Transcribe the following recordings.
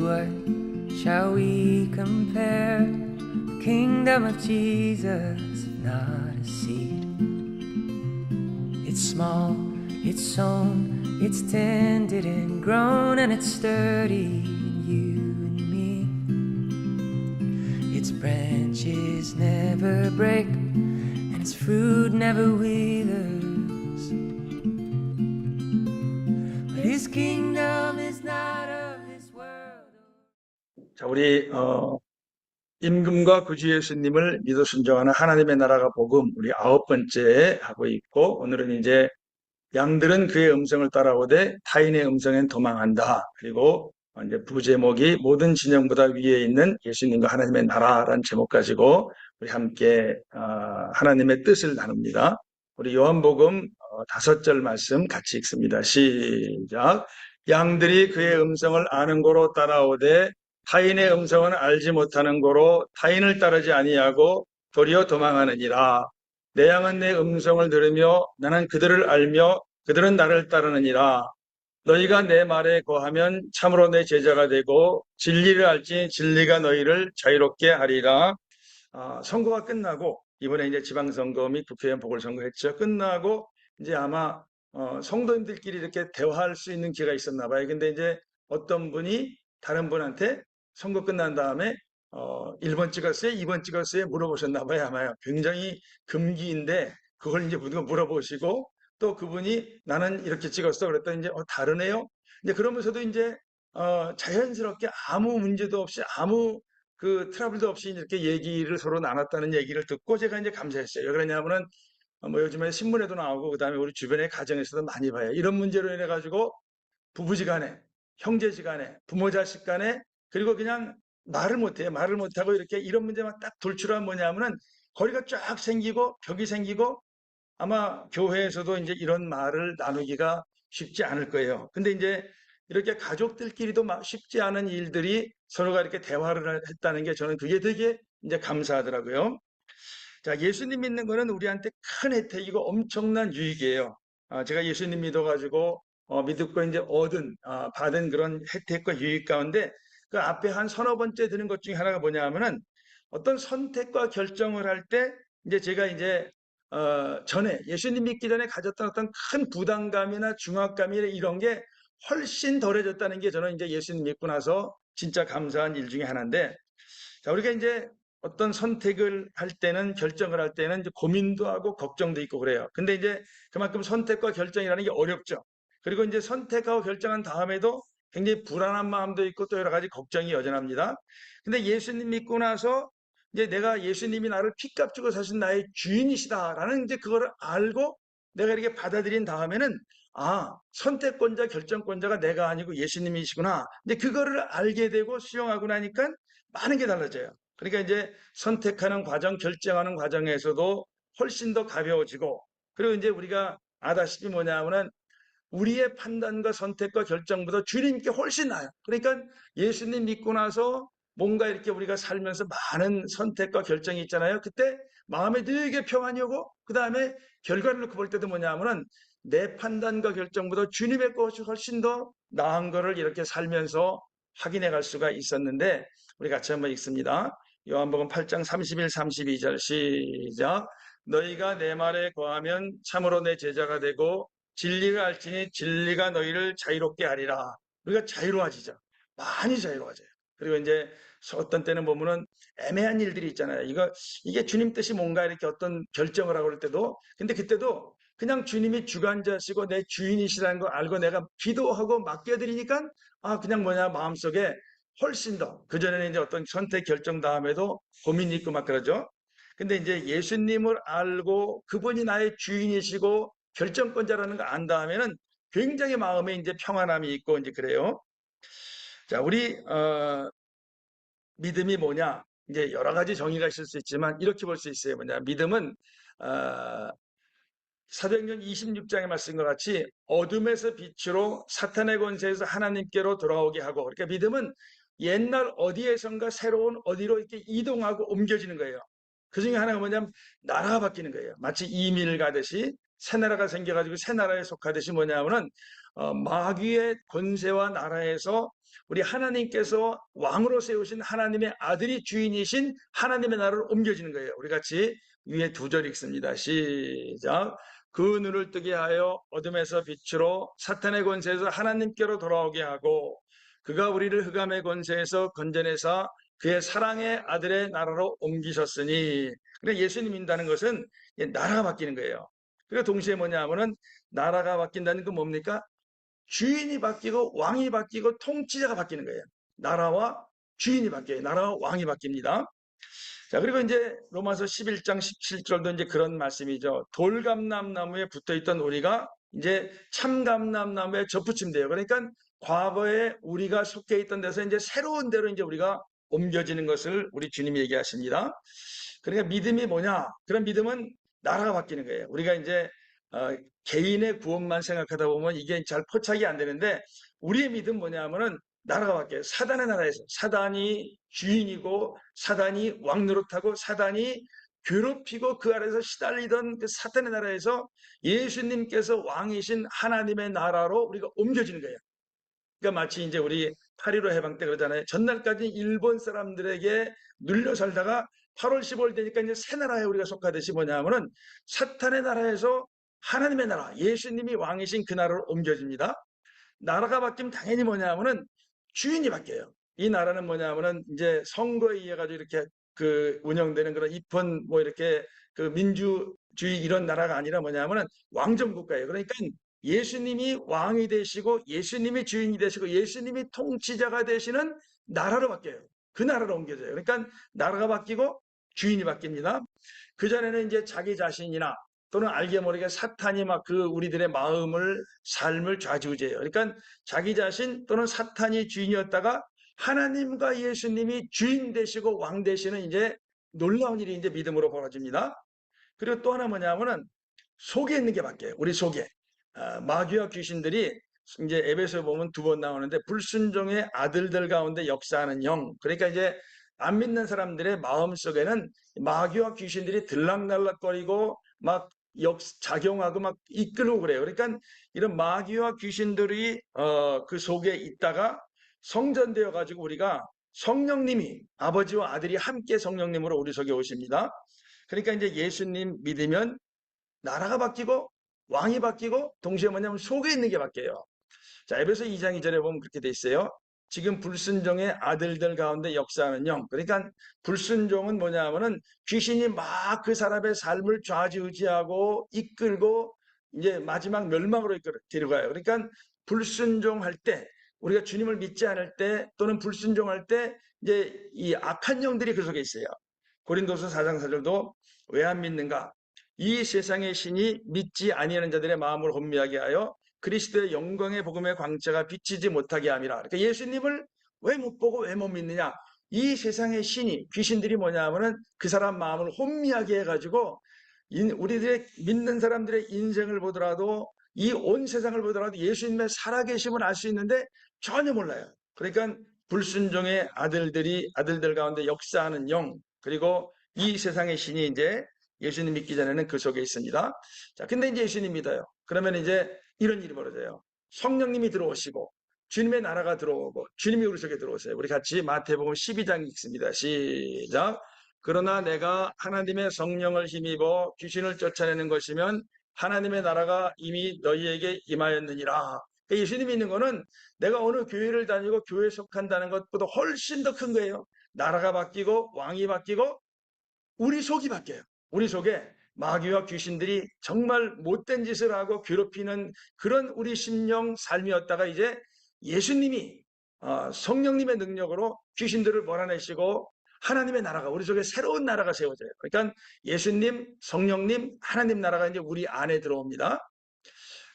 what shall we compare? The kingdom of Jesus, not a seed. It's small, it's sown, it's tended and grown, and it's sturdy in you and me. Its branches never break, and its fruit never withers. But His kingdom is not of this world. 자, 우리 임금과 구주 예수님을 믿어 순종하는 하나님의 나라가 복음 우리 9번째 하고 있고, 오늘은 이제 양들은 그의 음성을 따라오되 타인의 음성엔 도망한다. 그리고 이제 부제목이 모든 진영보다 위에 있는 예수님과 하나님의 나라라는 제목 가지고 우리 함께 하나님의 뜻을 나눕니다. 우리 요한복음 5절 말씀 같이 읽습니다. 시작. 양들이 그의 음성을 아는 고로 따라오되 타인의 음성은 알지 못하는 고로 타인을 따르지 아니하고 도리어 도망하느니라. 내 양은 내 음성을 들으며 나는 그들을 알며 그들은 나를 따르느니라. 너희가 내 말에 거하면 참으로 내 제자가 되고 진리를 알지 진리가 너희를 자유롭게 하리라. 선거가 끝나고 이번에 이제 지방선거 및 국회의원 보궐선거 했죠. 끝나고 이제 아마 성도님들끼리 이렇게 대화할 수 있는 기회가 있었나 봐요. 근데 이제 어떤 분이 다른 분한테 선거 끝난 다음에 1번 찍었어요? 2번 찍었어요? 물어보셨나 봐요. 아마요. 굉장히 금기인데 그걸 이제 물어보시고 또 그분이 나는 이렇게 찍었어. 그랬더니 이제 다르네요. 이제 그러면서도 이제 자연스럽게 아무 문제도 없이 아무 그 트러블도 없이 이렇게 얘기를 서로 나눴다는 얘기를 듣고 제가 이제 감사했어요. 왜 그러냐면은 뭐 요즘에 신문에도 나오고 그다음에 우리 주변의 가정에서도 많이 봐요. 이런 문제로 인해 가지고 부부지간에, 형제지간에, 부모자식 간에, 그리고 그냥 말을 못해요. 말을 못하고 이렇게 이런 문제만 딱 돌출하면 뭐냐면은 거리가 쫙 생기고 벽이 생기고 아마 교회에서도 이제 이런 말을 나누기가 쉽지 않을 거예요. 근데 이제 이렇게 가족들끼리도 쉽지 않은 일들이 서로가 이렇게 대화를 했다는 게 저는 그게 되게 이제 감사하더라고요. 자, 예수님 믿는 거는 우리한테 큰 혜택이고 엄청난 유익이에요. 제가 예수님 믿어가지고 믿고 이제 받은 그런 혜택과 유익 가운데 그 앞에 한 서너 번째 드는 것 중에 하나가 뭐냐 하면은 어떤 선택과 결정을 할 때 이제 제가 이제 전에 예수님 믿기 전에 가졌던 어떤 큰 부담감이나 중압감이나 이런 게 훨씬 덜해졌다는 게 저는 이제 예수님 믿고 나서 진짜 감사한 일 중에 하나인데, 자, 우리가 이제 어떤 선택을 할 때는, 결정을 할 때는 이제 고민도 하고 걱정도 있고 그래요. 근데 이제 그만큼 선택과 결정이라는 게 어렵죠. 그리고 이제 선택하고 결정한 다음에도 굉장히 불안한 마음도 있고 또 여러 가지 걱정이 여전합니다. 근데 예수님 믿고 나서 이제 내가 예수님이 나를 피값 주고 사신 나의 주인이시다라는 이제 그거를 알고 내가 이렇게 받아들인 다음에는 선택권자, 결정권자가 내가 아니고 예수님이시구나. 이제 그거를 알게 되고 수용하고 나니까 많은 게 달라져요. 그러니까 이제 선택하는 과정, 결정하는 과정에서도 훨씬 더 가벼워지고, 그리고 이제 우리가 아다시피 뭐냐면은 우리의 판단과 선택과 결정보다 주님께 훨씬 나아요. 그러니까 예수님 믿고 나서 뭔가 이렇게 우리가 살면서 많은 선택과 결정이 있잖아요. 그때 마음에 되게 평안이 오고, 그 다음에 결과를 놓고 볼 때도 뭐냐면은 내 판단과 결정보다 주님의 것이 훨씬 더 나은 거를 이렇게 살면서 확인해 갈 수가 있었는데, 우리 같이 한번 읽습니다. 요한복음 8장 31, 32절 시작. 너희가 내 말에 거하면 참으로 내 제자가 되고 진리를 알지니 진리가 너희를 자유롭게 하리라. 우리가 자유로워지죠. 많이 자유로워져요. 그리고 이제 어떤 때는 보면은 애매한 일들이 있잖아요. 이게 주님 뜻이 뭔가 이렇게 어떤 결정을 하고 그럴 때도, 근데 그때도 그냥 주님이 주관자시고 내 주인이시라는 걸 알고 내가 기도하고 맡겨드리니까 그냥 마음속에 훨씬 더, 그전에는 이제 어떤 선택 결정 다음에도 고민이 있고 막 그러죠. 근데 이제 예수님을 알고 그분이 나의 주인이시고 결정권자라는 거 안 다음에는 굉장히 마음에 이제 평안함이 있고 이제 그래요. 자, 우리 믿음이 뭐냐? 이제 여러 가지 정의가 있을 수 있지만 이렇게 볼 수 있어요. 뭐냐? 믿음은 사도행전 26장의 말씀과 같이 어둠에서 빛으로 사탄의 권세에서 하나님께로 돌아오게 하고, 그러니까 믿음은 옛날 어디에선가 새로운 어디로 이렇게 이동하고 옮겨지는 거예요. 그 중에 하나가 뭐냐면 나라가 바뀌는 거예요. 마치 이민을 가듯이 새 나라가 생겨가지고 새 나라에 속하듯이 뭐냐면은 마귀의 권세와 나라에서 우리 하나님께서 왕으로 세우신 하나님의 아들이 주인이신 하나님의 나라로 옮겨지는 거예요. 우리 같이 위에 두 절 읽습니다. 시작. 그 눈을 뜨게 하여 어둠에서 빛으로 사탄의 권세에서 하나님께로 돌아오게 하고 그가 우리를 흑암의 권세에서 건져내사 그의 사랑의 아들의 나라로 옮기셨으니. 그러니까 예수님 믿는다는 것은 나라가 바뀌는 거예요. 그리고 동시에 뭐냐 하면은 나라가 바뀐다는 건 뭡니까? 주인이 바뀌고 왕이 바뀌고 통치자가 바뀌는 거예요. 나라와 주인이 바뀌어요. 나라와 왕이 바뀝니다. 자, 그리고 이제 로마서 11장 17절도 이제 그런 말씀이죠. 돌감람나무에 붙어 있던 우리가 이제 참감람나무에 접붙임돼요. 그러니까 과거에 우리가 속해 있던 데서 이제 새로운 데로 이제 우리가 옮겨지는 것을 우리 주님이 얘기하십니다. 그러니까 믿음이 뭐냐? 그런 믿음은 나라가 바뀌는 거예요. 우리가 이제 개인의 구원만 생각하다 보면 이게 잘 포착이 안 되는데 우리의 믿음 뭐냐면은 나라가 바뀌어요. 사단의 나라에서 사단이 주인이고 사단이 왕 노릇하고 사단이 괴롭히고 그 아래서 시달리던 그 사탄의 나라에서 예수님께서 왕이신 하나님의 나라로 우리가 옮겨지는 거예요. 그러니까 마치 이제 우리 8.15 해방 때 그러잖아요. 전날까지 일본 사람들에게 눌려 살다가 8월 15일 되니까 이제 새 나라에 우리가 속하듯이 뭐냐면은 사탄의 나라에서 하나님의 나라, 예수님이 왕이신 그 나라로 옮겨집니다. 나라가 바뀌면 당연히 뭐냐면은 주인이 바뀌어요. 이 나라는 뭐냐면은 이제 선거에 의해 가지고 이렇게 그 운영되는 그런 입헌 뭐 이렇게 그 민주주의 이런 나라가 아니라 뭐냐면은 왕정 국가예요. 그러니까 예수님이 왕이 되시고 예수님이 주인이 되시고 예수님이 통치자가 되시는 나라로 바뀌어요. 그 나라로 옮겨져요. 그러니까 나라가 바뀌고 주인이 바뀝니다. 그전에는 이제 자기 자신이나 또는 알게 모르게 사탄이 막 그 우리들의 마음을, 삶을 좌지우지해요. 그러니까 자기 자신 또는 사탄이 주인이었다가 하나님과 예수님이 주인 되시고 왕 되시는 이제 놀라운 일이 이제 믿음으로 벌어집니다. 그리고 또 하나 뭐냐면은 속에 있는 게 바뀌어요. 우리 속에. 마귀와 귀신들이 이제 에베소에 보면 두 번 나오는데 불순종의 아들들 가운데 역사하는 영. 그러니까 이제 안 믿는 사람들의 마음 속에는 마귀와 귀신들이 들락날락거리고 막 작용하고 막 이끌고 그래요. 그러니까 이런 마귀와 귀신들이 그 속에 있다가 성전되어 가지고 우리가 성령님이 아버지와 아들이 함께 성령님으로 우리 속에 오십니다. 그러니까 이제 예수님 믿으면 나라가 바뀌고 왕이 바뀌고 동시에 뭐냐면 속에 있는 게 바뀌어요. 자, 에베소 2장 2절에 보면 그렇게 돼 있어요. 지금 불순종의 아들들 가운데 역사하는 영. 그러니까 불순종은 뭐냐면은 귀신이 막 그 사람의 삶을 좌지우지하고 이끌고 이제 마지막 멸망으로 데려가요. 그러니까 불순종할 때 우리가 주님을 믿지 않을 때 또는 불순종할 때 이제 이 악한 영들이 그 속에 있어요. 고린도서 4장 4절도 왜 안 믿는가? 이 세상의 신이 믿지 아니하는 자들의 마음을 혼미하게 하여 그리스도의 영광의 복음의 광채가 비치지 못하게 함이라. 그러니까 예수님을 왜 못 보고 왜 못 믿느냐? 이 세상의 신이 귀신들이 뭐냐 하면은 그 사람 마음을 혼미하게 해가지고 우리들의 믿는 사람들의 인생을 보더라도 이 온 세상을 보더라도 예수님의 살아계심을 알 수 있는데 전혀 몰라요. 그러니까 불순종의 아들들 가운데 역사하는 영 그리고 이 세상의 신이 이제 예수님 믿기 전에는 그 속에 있습니다. 자, 근데 이제 예수님 믿어요. 그러면 이제 이런 일이 벌어져요. 성령님이 들어오시고 주님의 나라가 들어오고 주님이 우리 속에 들어오세요. 우리 같이 마태복음 12장 읽습니다. 시작. 그러나 내가 하나님의 성령을 힘입어 귀신을 쫓아내는 것이면 하나님의 나라가 이미 너희에게 임하였느니라. 그러니까 예수님이 있는 거는 내가 어느 교회를 다니고 교회에 속한다는 것보다 훨씬 더 큰 거예요. 나라가 바뀌고 왕이 바뀌고 우리 속이 바뀌어요. 우리 속에 마귀와 귀신들이 정말 못된 짓을 하고 괴롭히는 그런 우리 심령 삶이었다가 이제 예수님이 성령님의 능력으로 귀신들을 몰아내시고 하나님의 나라가 우리 속에 새로운 나라가 세워져요. 그러니까 예수님, 성령님, 하나님 나라가 이제 우리 안에 들어옵니다.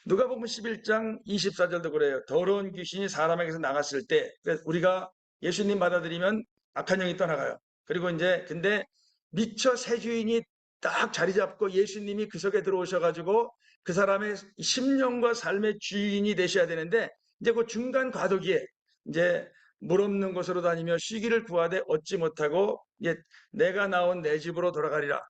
누가복음 11장 24절도 그래요. 더러운 귀신이 사람에게서 나갔을 때 우리가 예수님 받아들이면 악한 영이 떠나가요. 그리고 이제 근데 미처 새 주인이 딱 자리 잡고 예수님이 그 속에 들어오셔가지고 그 사람의 심령과 삶의 주인이 되셔야 되는데 이제 그 중간 과도기에 이제 물 없는 곳으로 다니며 쉬기를 구하되 얻지 못하고 이제 내가 나온 내 집으로 돌아가리라.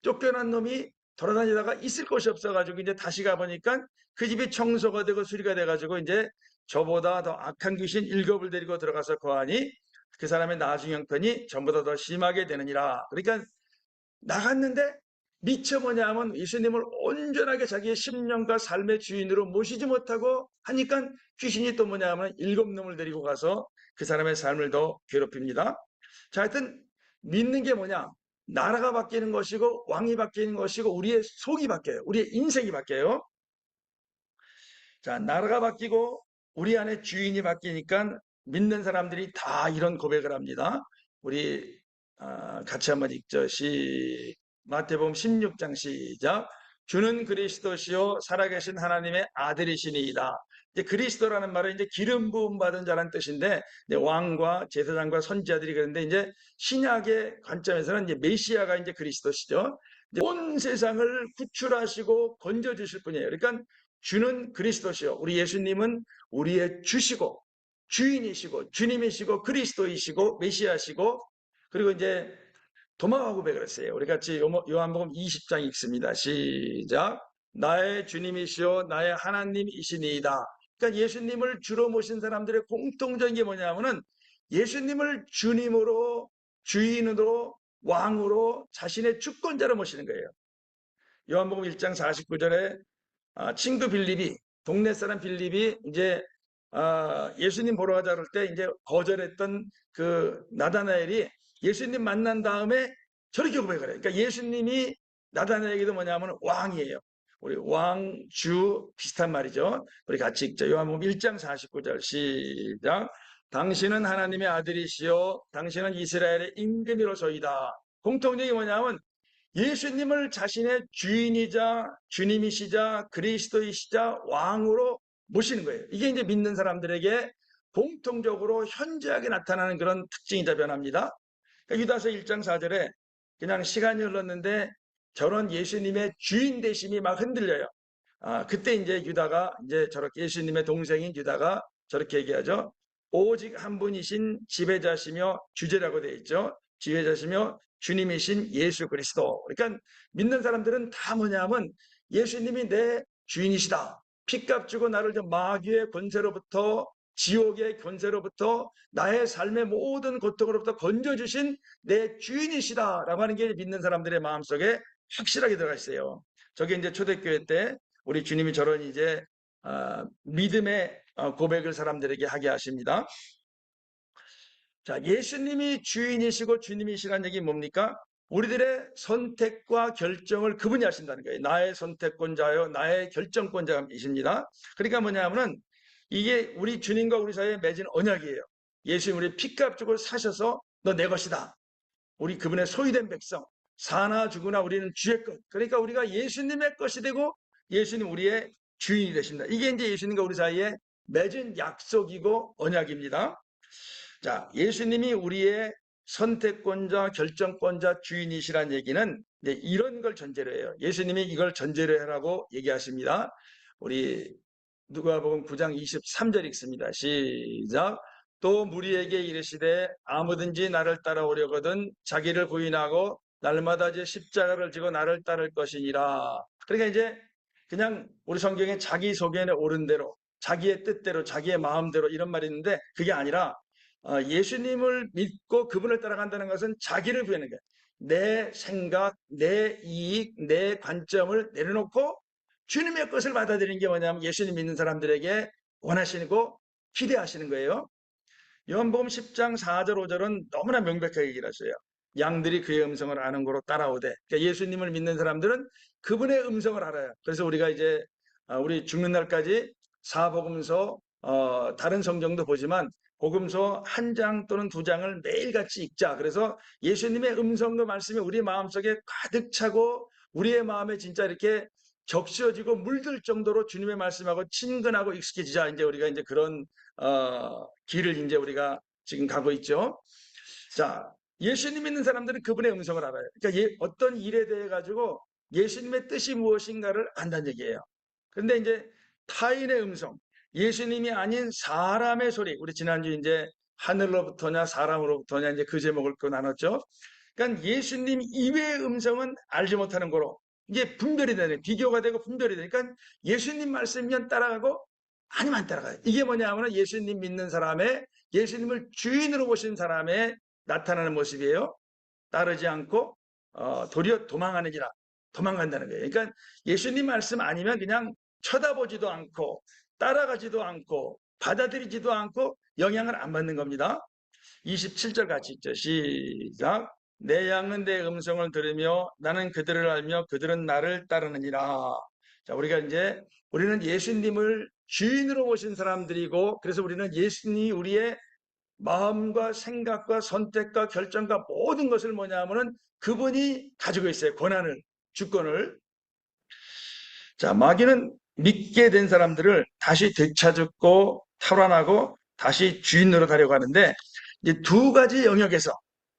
쫓겨난 놈이 돌아다니다가 있을 곳이 없어가지고 이제 다시 가보니까 그 집이 청소가 되고 수리가 돼가지고 이제 저보다 더 악한 귀신 7을 데리고 들어가서 거하니 그 사람의 나중 형편이 전보다 더 심하게 되느니라. 그러니까 나갔는데 미처 뭐냐면 예수님을 온전하게 자기의 심령과 삶의 주인으로 모시지 못하고 하니까 귀신이 또 뭐냐면 7놈을 데리고 가서 그 사람의 삶을 더 괴롭힙니다. 자, 하여튼 믿는 게 뭐냐? 나라가 바뀌는 것이고 왕이 바뀌는 것이고 우리의 속이 바뀌어요. 우리의 인생이 바뀌어요. 자, 나라가 바뀌고 우리 안에 주인이 바뀌니까 믿는 사람들이 다 이런 고백을 합니다. 우리 같이 한번 읽죠. 마태복음 16장 시작. 주는 그리스도시요 살아계신 하나님의 아들이시니이다. 이제 그리스도라는 말은 이제 기름 부음 받은 자라는 뜻인데 이제 왕과 제사장과 선지자들이 그런데 이제 신약의 관점에서는 이제 메시아가 이제 그리스도시죠. 이제 온 세상을 구출하시고 건져 주실 분이에요. 그러니까 주는 그리스도시요. 우리 예수님은 우리의 주시고 주인이시고 주님이시고 그리스도이시고 메시아시고 그리고 이제 도마와 고백을 했어요. 우리 같이 요한복음 20장 읽습니다. 시작. 나의 주님이시요 나의 하나님이시니이다. 그러니까 예수님을 주로 모신 사람들의 공통적인 게 뭐냐면은 예수님을 주님으로 주인으로 왕으로 자신의 주권자로 모시는 거예요. 요한복음 1장 49절에 친구 빌립이 동네 사람 빌립이 이제 예수님 보러 가자 그럴 때 이제 거절했던 그 나다나엘이 예수님 만난 다음에 저렇게 고백을 해요. 그러니까 예수님이 나다나엘에게도 뭐냐면 왕이에요. 우리 왕, 주 비슷한 말이죠. 우리 같이 읽죠. 요한복음 1장 49절 시작. 당신은 하나님의 아들이시요 당신은 이스라엘의 임금이로소이다. 공통점이 뭐냐면 예수님을 자신의 주인이자 주님이시자 그리스도이시자 왕으로 모시는 거예요. 이게 이제 믿는 사람들에게 공통적으로 현저하게 나타나는 그런 특징이자 변합니다. 그러니까 유다서 1장 4절에 그냥 시간이 흘렀는데 저런 예수님의 주인 되심이 막 흔들려요. 그때 이제 유다가 이제 저렇게 예수님의 동생인 유다가 저렇게 얘기하죠. 오직 한 분이신 지배자시며 주제라고 되어 있죠. 지배자시며 주님이신 예수 그리스도. 그러니까 믿는 사람들은 다 뭐냐면 예수님이 내 주인이시다. 핏값 주고 나를 마귀의 권세로부터 지옥의 권세로부터 나의 삶의 모든 고통으로부터 건져주신 내 주인이시다라고 하는 게 믿는 사람들의 마음속에 확실하게 들어가 있어요. 저게 이제 초대교회 때 우리 주님이 저런 이제 믿음의 고백을 사람들에게 하게 하십니다. 자, 예수님이 주인이시고 주님이시라는 얘기 뭡니까? 우리들의 선택과 결정을 그분이 하신다는 거예요. 나의 선택권자요, 나의 결정권자이십니다. 그러니까 뭐냐면은 이게 우리 주님과 우리 사이에 맺은 언약이에요. 예수님 우리 핏값 주고 사셔서 너 내 것이다. 우리 그분의 소유된 백성, 사나 죽으나 우리는 주의 것. 그러니까 우리가 예수님의 것이 되고 예수님 우리의 주인이 되십니다. 이게 이제 예수님과 우리 사이에 맺은 약속이고 언약입니다. 자, 예수님이 우리의 선택권자, 결정권자, 주인이시란 얘기는 이제 이런 걸 전제로 해요. 예수님이 이걸 전제로 해라고 얘기하십니다. 우리 누가복음 9장 23절 읽습니다. 시작. 또 무리에게 이르시되 아무든지 나를 따라오려거든 자기를 부인하고 날마다 제 십자가를 지고 나를 따를 것이니라. 그러니까 이제 그냥 우리 성경에 자기 소견에 옳은 대로 자기의 뜻대로 자기의 마음대로 이런 말이 있는데 그게 아니라 예수님을 믿고 그분을 따라간다는 것은 자기를 부인하는 거예요. 내 생각, 내 이익, 내 관점을 내려놓고 주님의 것을 받아들이는 게 뭐냐면 예수님 믿는 사람들에게 원하시고 기대하시는 거예요. 요한복음 10장 4절 5절은 너무나 명백하게 얘기를 하셔요. 양들이 그의 음성을 아는 거로 따라오되. 그러니까 예수님을 믿는 사람들은 그분의 음성을 알아요. 그래서 우리가 이제 우리 죽는 날까지 사복음서 다른 성경도 보지만 복음서 한 장 또는 2장을 매일같이 읽자. 그래서 예수님의 음성과 말씀이 우리 마음속에 가득 차고 우리의 마음에 진짜 이렇게 적셔지고 물들 정도로 주님의 말씀하고 친근하고 익숙해지자. 이제 우리가 이제 그런 길을 이제 우리가 지금 가고 있죠. 자, 예수님 믿는 사람들은 그분의 음성을 알아요. 그러니까 어떤 일에 대해 가지고 예수님의 뜻이 무엇인가를 안다는 얘기예요. 그런데 이제 타인의 음성, 예수님이 아닌 사람의 소리, 우리 지난주 이제 하늘로부터냐 사람으로부터냐 이제 그 제목을 또 나눴죠. 그러니까 예수님 이외의 음성은 알지 못하는 거로 이게 분별이 되네. 비교가 되고 분별이 되니까 예수님 말씀이면 따라가고 아니면 안 따라가요. 이게 뭐냐면 예수님 믿는 사람의, 예수님을 주인으로 보신 사람의 나타나는 모습이에요. 따르지 않고 도리어 도망하는지라, 도망간다는 거예요. 그러니까 예수님 말씀 아니면 그냥 쳐다보지도 않고 따라가지도 않고 받아들이지도 않고 영향을 안 받는 겁니다. 27절 같이 읽죠. 시작. 내 양은 내 음성을 들으며 나는 그들을 알며 그들은 나를 따르느니라. 자, 우리는 예수님을 주인으로 모신 사람들이고, 그래서 우리는 예수님이 우리의 마음과 생각과 선택과 결정과 모든 것을 뭐냐 하면은 그분이 가지고 있어요. 권한을, 주권을. 자, 마귀는 믿게 된 사람들을 다시 되찾고 탈환하고 다시 주인 노릇하려고 하는데, 이제 두 가지 영역에서,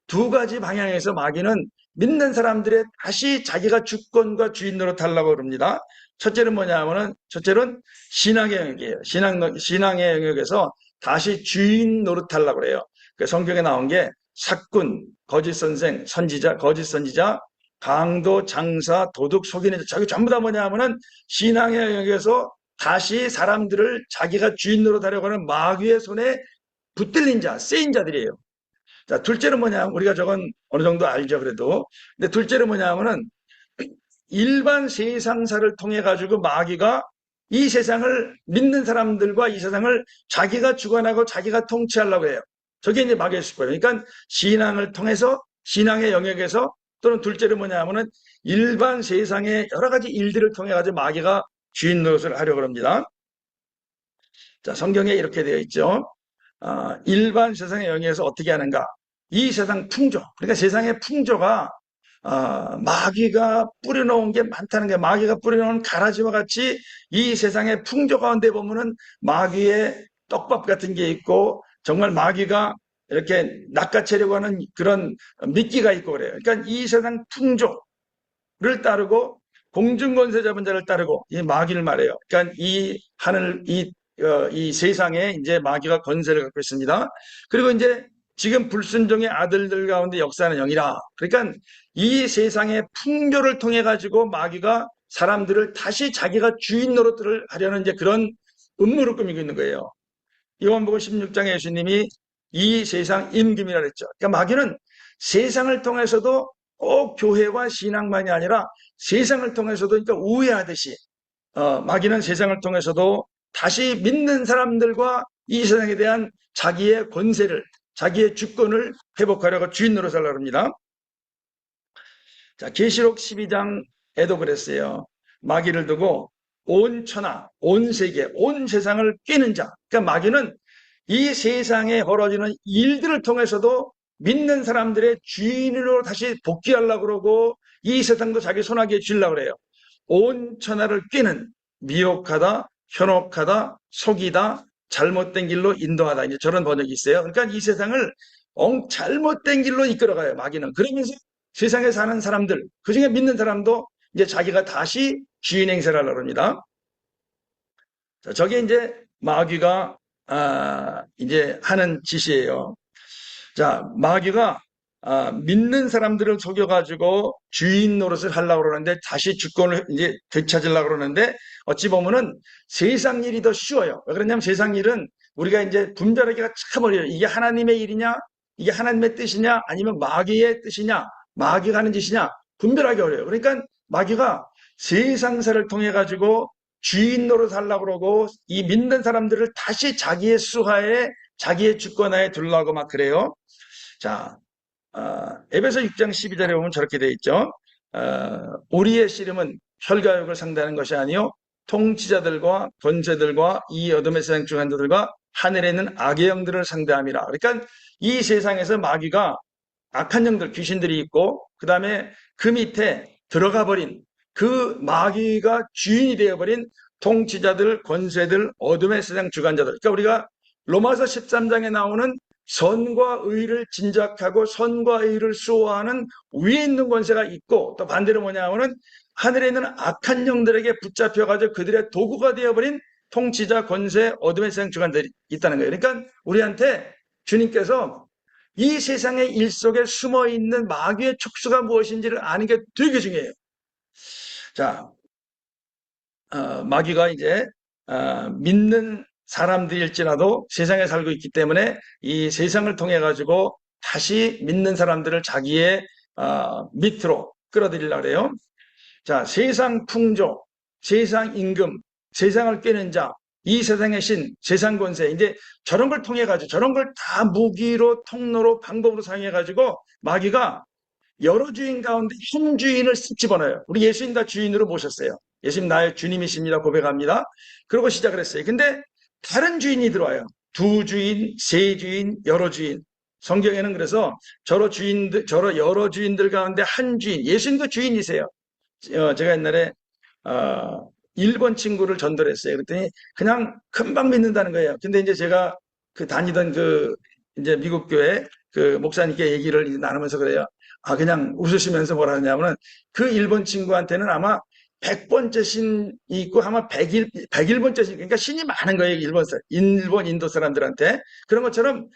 두 가지 방향에서 마귀는 믿는 사람들의 다시 자기가 주권과 주인 노릇하려고 그럽니다. 첫째는 뭐냐 하면은, 첫째는 신앙의 영역이에요. 신앙의 영역에서 다시 주인 노릇하려고 그래요. 그 성경에 나온 게 사꾼, 거짓 선생, 선지자, 거짓 선지자, 강도, 장사, 도둑, 속이는 자, 저게 전부 다 뭐냐 하면은 신앙의 영역에서 다시 사람들을 자기가 주인으로 하려고 하는 마귀의 손에 붙들린 자, 쓰인 자들이에요. 자, 둘째는 뭐냐 하면, 우리가 저건 어느 정도 알죠, 그래도. 근데 둘째는 뭐냐 하면은 일반 세상사를 통해 가지고 마귀가 이 세상을 믿는 사람들과 이 세상을 자기가 주관하고 자기가 통치하려고 해요. 저게 이제 마귀의 수법이에요. 그러니까 신앙을 통해서, 신앙의 영역에서, 또는 둘째로 뭐냐 하면은 일반 세상의 여러 가지 일들을 통해 가지고 마귀가 주인 노릇을 하려고 합니다. 자, 성경에 이렇게 되어 있죠. 일반 세상의 영역에서 어떻게 하는가? 이 세상 풍조, 그러니까 세상의 풍조가 마귀가 뿌려놓은 게 많다는 게, 마귀가 뿌려놓은 가라지와 같이 이 세상의 풍조 가운데 보면은 마귀의 떡밥 같은 게 있고, 정말 마귀가 이렇게 낚아채려고 하는 그런 미끼가 있고 그래요. 그러니까 이 세상 풍조를 따르고 공중권세 잡은 자를 따르고 이 마귀를 말해요. 그러니까 이 하늘, 이 세상에 이제 마귀가 권세를 갖고 있습니다. 그리고 이제 지금 불순종의 아들들 가운데 역사하는 영이라. 그러니까 이 세상의 풍조를 통해 가지고 마귀가 사람들을 다시 자기가 주인 노릇을 하려는 이제 그런 음모를 꾸미고 있는 거예요. 요한복음 16장에 예수님이 이 세상 임금이라 그랬죠. 그러니까 마귀는 세상을 통해서도 꼭 교회와 신앙만이 아니라 세상을 통해서도, 그러니까 우회하듯이 마귀는 세상을 통해서도 다시 믿는 사람들과 이 세상에 대한 자기의 권세를, 자기의 주권을 회복하려고 주인 노릇을 하려고 합니다. 자, 계시록 12장에도 그랬어요. 마귀를 두고 온 천하, 온 세계, 온 세상을 꿰는 자. 그러니까 마귀는 이 세상에 벌어지는 일들을 통해서도 믿는 사람들의 주인으로 다시 복귀하려고 그러고 이 세상도 자기 손아귀에 쥐려고 그래요. 온 천하를 꿰는, 미혹하다, 현혹하다, 속이다, 잘못된 길로 인도하다. 이제 저런 번역이 있어요. 그러니까 이 세상을 잘못된 길로 이끌어가요, 마귀는. 그러면서 세상에 사는 사람들, 그 중에 믿는 사람도 이제 자기가 다시 주인 행세를 하려고 합니다. 자, 저게 이제 마귀가 이제 하는 짓이에요. 자, 마귀가 믿는 사람들을 속여가지고 주인 노릇을 하려고 그러는데, 다시 주권을 이제 되찾으려고 그러는데, 어찌 보면은 세상 일이 더 쉬워요. 왜 그러냐면 세상 일은 우리가 이제 분별하기가 참 어려워요. 이게 하나님의 일이냐, 이게 하나님의 뜻이냐, 아니면 마귀의 뜻이냐, 마귀가 하는 짓이냐, 분별하기 어려워요. 그러니까 마귀가 세상사를 통해 가지고 주인 노릇 하려고 그러고 이 믿는 사람들을 다시 자기의 수하에, 자기의 주권하에 두려고 막 그래요. 자, 에베소 6장 12절에 보면 저렇게 되어 있죠. 우리의 씨름은 혈과 육을 상대하는 것이 아니요 통치자들과 권세들과 이 어둠의 세상 주관자들과 하늘에 있는 악의 영들을 상대함이라. 그러니까 이 세상에서 마귀가 악한 영들, 귀신들이 있고, 그 다음에 그 밑에 들어가 버린 그 마귀가 주인이 되어버린 통치자들, 권세들, 어둠의 세상 주관자들. 그러니까 우리가 로마서 13장에 나오는 선과 의를 진작하고 선과 의를 수호하는 위에 있는 권세가 있고, 또 반대로 뭐냐 하면은 하늘에 있는 악한 영들에게 붙잡혀가지고 그들의 도구가 되어버린 통치자, 권세, 어둠의 세상 주관들이 있다는 거예요. 그러니까 우리한테 주님께서 이 세상의 일 속에 숨어있는 마귀의 촉수가 무엇인지를 아는 게 되게 중요해요. 자, 마귀가 이제 믿는 사람들일지라도 세상에 살고 있기 때문에 이 세상을 통해 가지고 다시 믿는 사람들을 자기의 밑으로 끌어들이려고 그래요. 자, 세상 풍조, 세상 임금, 세상을 꾀는 자, 이 세상의 신, 세상 권세, 이제 저런 걸 통해 가지고 저런 걸 다 무기로, 통로로, 방법으로 사용해 가지고 마귀가 여러 주인 가운데 한 주인을 쓱 집어넣어요. 우리 예수님 다 주인으로 모셨어요. 예수님 나의 주님이십니다. 고백합니다. 그러고 시작을 했어요. 근데 다른 주인이 들어와요. 두 주인, 세 주인, 여러 주인. 성경에는 그래서 저러 여러 주인들 가운데 한 주인, 예수님도 주인이세요. 제가 옛날에 일본 친구를 전도했어요. 그랬더니 그냥 금방 믿는다는 거예요. 근데 이제 제가 그 다니던 이제 미국 교회 그 목사님께 얘기를 나누면서 그래요. 그냥 웃으시면서 뭐라 하냐면은 그 일본 친구한테는 아마 100번째 신이 있고 아마 101번째 신, 그러니까 신이 많은 거예요. 일본, 인도 사람들한테. 그런 것처럼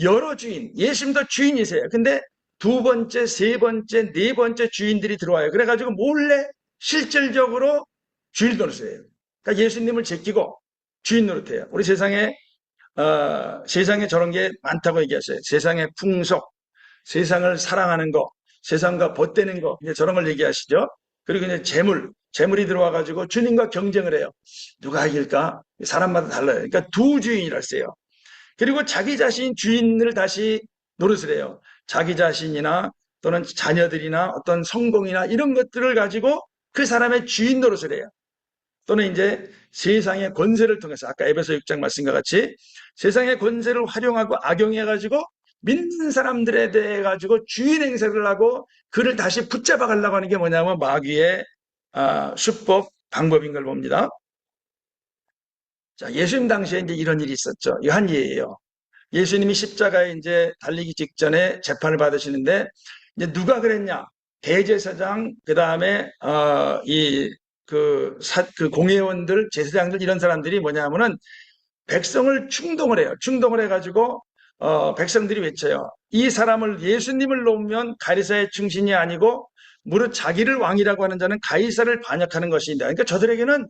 여러 주인, 예수님도 주인이세요. 근데 두 번째, 세 번째, 네 번째 주인들이 들어와요. 그래가지고 몰래 실질적으로 주인 노릇이에요. 그러니까 예수님을 제끼고 주인 노릇해요. 우리 세상에 저런 게 많다고 얘기하셔요. 세상의 풍속, 세상을 사랑하는 거, 세상과 벗대는 거, 이제 저런 걸 얘기하시죠. 그리고 이제 재물이 들어와가지고 주님과 경쟁을 해요. 누가 이길까? 사람마다 달라요. 그러니까 두 주인이라 했어요. 그리고 자기 자신 주인을 다시 노릇을 해요. 자기 자신이나 또는 자녀들이나 어떤 성공이나 이런 것들을 가지고 그 사람의 주인 노릇을 해요. 또는 이제 세상의 권세를 통해서 아까 에베소 6장 말씀과 같이 세상의 권세를 활용하고 악용해가지고 믿는 사람들에 대해 가지고 주인 행세를 하고 그를 다시 붙잡아 가려고 하는 게 뭐냐면 마귀의 수법 방법인 걸 봅니다. 자, 예수님 당시에 이제 이런 일이 있었죠. 이거 한 예예요. 예수님이 십자가에 이제 달리기 직전에 재판을 받으시는데 이제 누가 그랬냐? 대제사장 그다음에 그 공회원들, 제사장들 이런 사람들이 뭐냐면은 백성을 충동을 해요. 충동을 해가지고 백성들이 외쳐요. 이 사람을 예수님을 놓으면 가이사의 충신이 아니고 무릇 자기를 왕이라고 하는 자는 가이사를 반역하는 것이다. 그러니까 저들에게는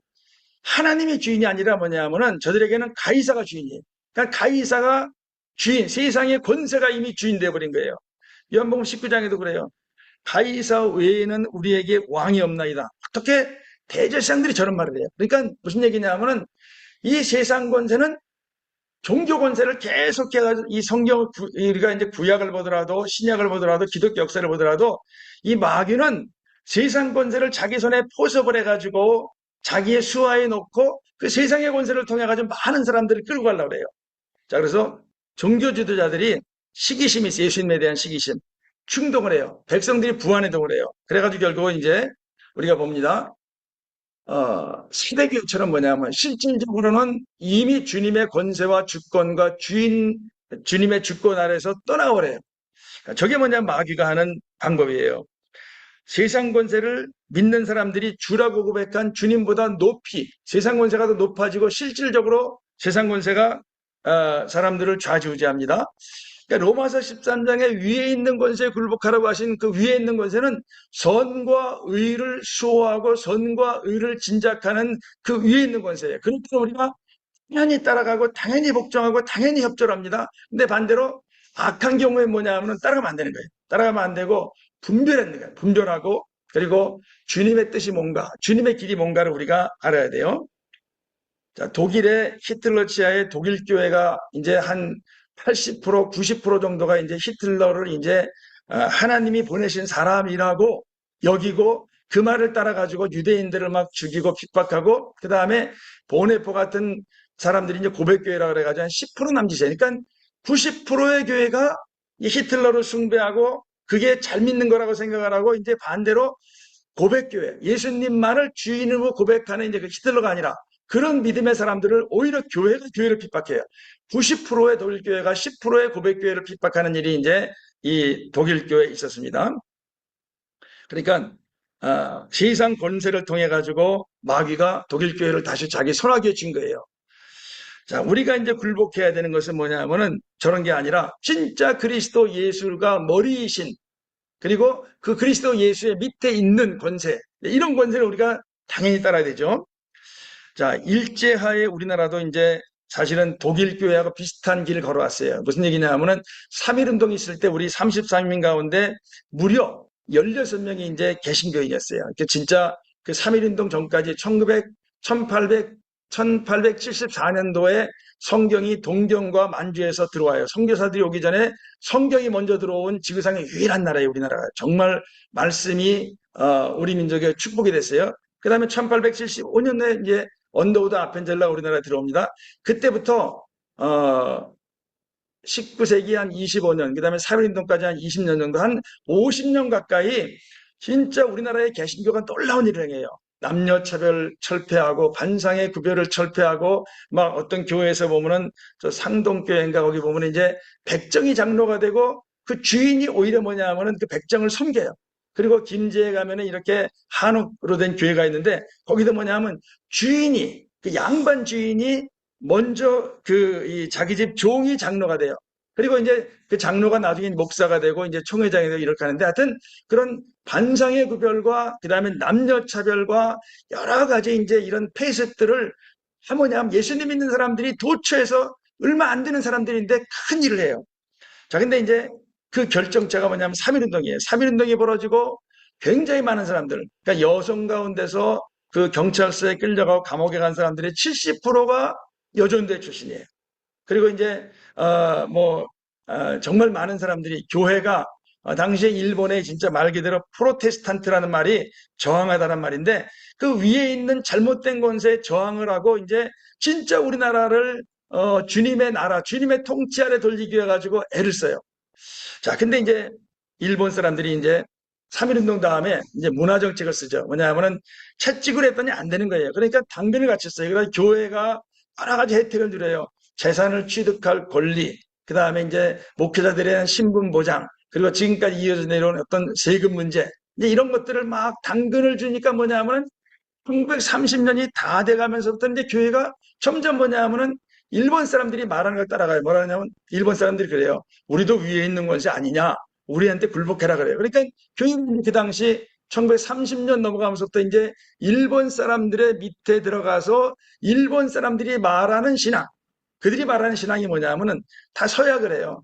하나님이 주인이 아니라 뭐냐면은 저들에게는 가이사가 주인이에요. 그러니까 가이사가 주인, 세상의 권세가 이미 주인 되어버린 거예요. 요한복음 19장에도 그래요. 가이사 외에는 우리에게 왕이 없나이다. 어떻게 대제사장들이 저런 말을 해요. 그러니까 무슨 얘기냐면은 이 세상 권세는 종교 권세를 계속해가지고 이 우리가 이제 구약을 보더라도 신약을 보더라도 기독교 역사를 보더라도 이 마귀는 세상 권세를 자기 손에 포섭을 해가지고 자기의 수하에 놓고 그 세상의 권세를 통해 가지고 많은 사람들을 끌고 가려고 그래요. 자, 그래서 종교 지도자들이 시기심이 있어요. 예수님에 대한 시기심. 충동을 해요. 백성들이 부안해동을 해요. 그래가지고 결국은 이제 우리가 봅니다. 세대교회처럼 뭐냐면 실질적으로는 이미 주님의 권세와 주권과 주님의 주권 아래에서 떠나버려요. 저게 뭐냐면 마귀가 하는 방법이에요. 세상 권세를 믿는 사람들이 주라고 고백한 주님보다 높이 세상 권세가 더 높아지고 실질적으로 세상 권세가 사람들을 좌지우지합니다. 그러니까 로마서 13장에 위에 있는 권세에 굴복하라고 하신 그 위에 있는 권세는 선과 의를 수호하고 선과 의를 진작하는 그 위에 있는 권세예요. 그러니까 우리가 당연히 따라가고 당연히 복종하고 당연히 협조합니다. 근데 반대로 악한 경우에 뭐냐 하면 따라가면 안 되는 거예요. 따라가면 안 되고 분별하는 거예요. 분별하고 그리고 주님의 뜻이 뭔가, 주님의 길이 뭔가를 우리가 알아야 돼요. 자, 독일의 히틀러 치하의 독일 교회가 이제 한 80%, 90% 정도가 이제 히틀러를 이제 하나님이 보내신 사람이라고 여기고 그 말을 따라가지고 유대인들을 막 죽이고 핍박하고 그 다음에 보네포 같은 사람들이 이제 고백교회라고 그래가지고 한 10% 남짓이에요. 그러니까 90%의 교회가 히틀러를 숭배하고 그게 잘 믿는 거라고 생각을 하고 이제 반대로 고백교회, 예수님만을 주인으로 고백하는 이제 그 히틀러가 아니라 그런 믿음의 사람들을 오히려 교회가 교회를 핍박해요. 90%의 독일교회가 10%의 고백교회를 핍박하는 일이 이제 이 독일교회에 있었습니다. 그러니까 세상 권세를 통해 가지고 마귀가 독일교회를 다시 자기 손아귀에 쥔 거예요. 자, 우리가 이제 굴복해야 되는 것은 뭐냐면은 저런 게 아니라 진짜 그리스도 예수가 머리이신 그리고 그 그리스도 예수의 밑에 있는 권세, 이런 권세를 우리가 당연히 따라야 되죠. 자, 일제하에 우리나라도 이제 사실은 독일 교회하고 비슷한 길을 걸어왔어요. 무슨 얘기냐 하면은 3.1운동이 있을 때 우리 33명 가운데 무려 16명이 이제 개신교인이었어요. 진짜 그 3.1운동 전까지 1874년도에 성경이 동경과 만주에서 들어와요. 선교사들이 오기 전에 성경이 먼저 들어온 지구상의 유일한 나라예요, 우리나라가. 정말 말씀이 우리 민족의 축복이 됐어요. 그 다음에 1875년에 이제 언더우드 아펜젤라 우리나라에 들어옵니다. 그때부터 19세기 한 25년, 그 다음에 3.1운동까지 한 20년 정도, 한 50년 가까이 진짜 우리나라의 개신교가 놀라운 일을 행해요. 남녀차별 철폐하고 반상의 구별을 철폐하고 막 어떤 교회에서 보면은 저 상동교회인가 거기 보면 이제 백정이 장로가 되고 그 주인이 오히려 뭐냐 하면은 그 백정을 섬겨요. 그리고 김제에 가면은 이렇게 한옥으로 된 교회가 있는데 거기도 뭐냐 하면 주인이 그 양반 주인이 먼저 이 자기 집 종이 장로가 돼요. 그리고 이제 그 장로가 나중에 목사가 되고 이제 총회장이 되고 이렇게 하는데 하여튼 그런 반상의 구별과 그다음에 남녀 차별과 여러 가지 이제 이런 폐쇄들을 하모니함 예수님 믿는 사람들이 도처에서 얼마 안 되는 사람들인데 큰 일을 해요. 자, 근데 이제 그 결정체가 뭐냐면 3.1운동이에요. 3.1운동이 벌어지고 굉장히 많은 사람들, 그러니까 여성 가운데서 그 경찰서에 끌려가고 감옥에 간 사람들의 70%가 여전대 출신이에요. 그리고 이제 정말 많은 사람들이 교회가 당시에 일본의 진짜 말 그대로 프로테스탄트라는 말이 저항하다는 말인데 그 위에 있는 잘못된 권세에 저항을 하고 이제 진짜 우리나라를 주님의 나라, 주님의 통치 아래 돌리기 위해 가지고 애를 써요. 자, 근데 이제 일본 사람들이 이제 3.1운동 다음에 이제 문화정책을 쓰죠. 뭐냐면은 채찍을 했더니 안 되는 거예요. 그러니까 당근을 같이 써요. 그래서 교회가 여러 가지 혜택을 누려요. 재산을 취득할 권리, 그 다음에 이제 목회자들에 대한 신분 보장, 그리고 지금까지 이어져 내려온 어떤 세금 문제, 이제 이런 것들을 막 당근을 주니까 뭐냐면은 1930년이 다 돼가면서부터 이제 교회가 점점 뭐냐면은 일본 사람들이 말하는 걸 따라가요. 뭐라 하냐면 일본 사람들이 그래요. 우리도 위에 있는 것이 아니냐. 우리한테 굴복해라 그래요. 그러니까 교회는 그 당시 1930년 넘어가면서부터 이제 일본 사람들의 밑에 들어가서 일본 사람들이 말하는 신앙, 그들이 말하는 신앙이 뭐냐면은 다 서약을 해요.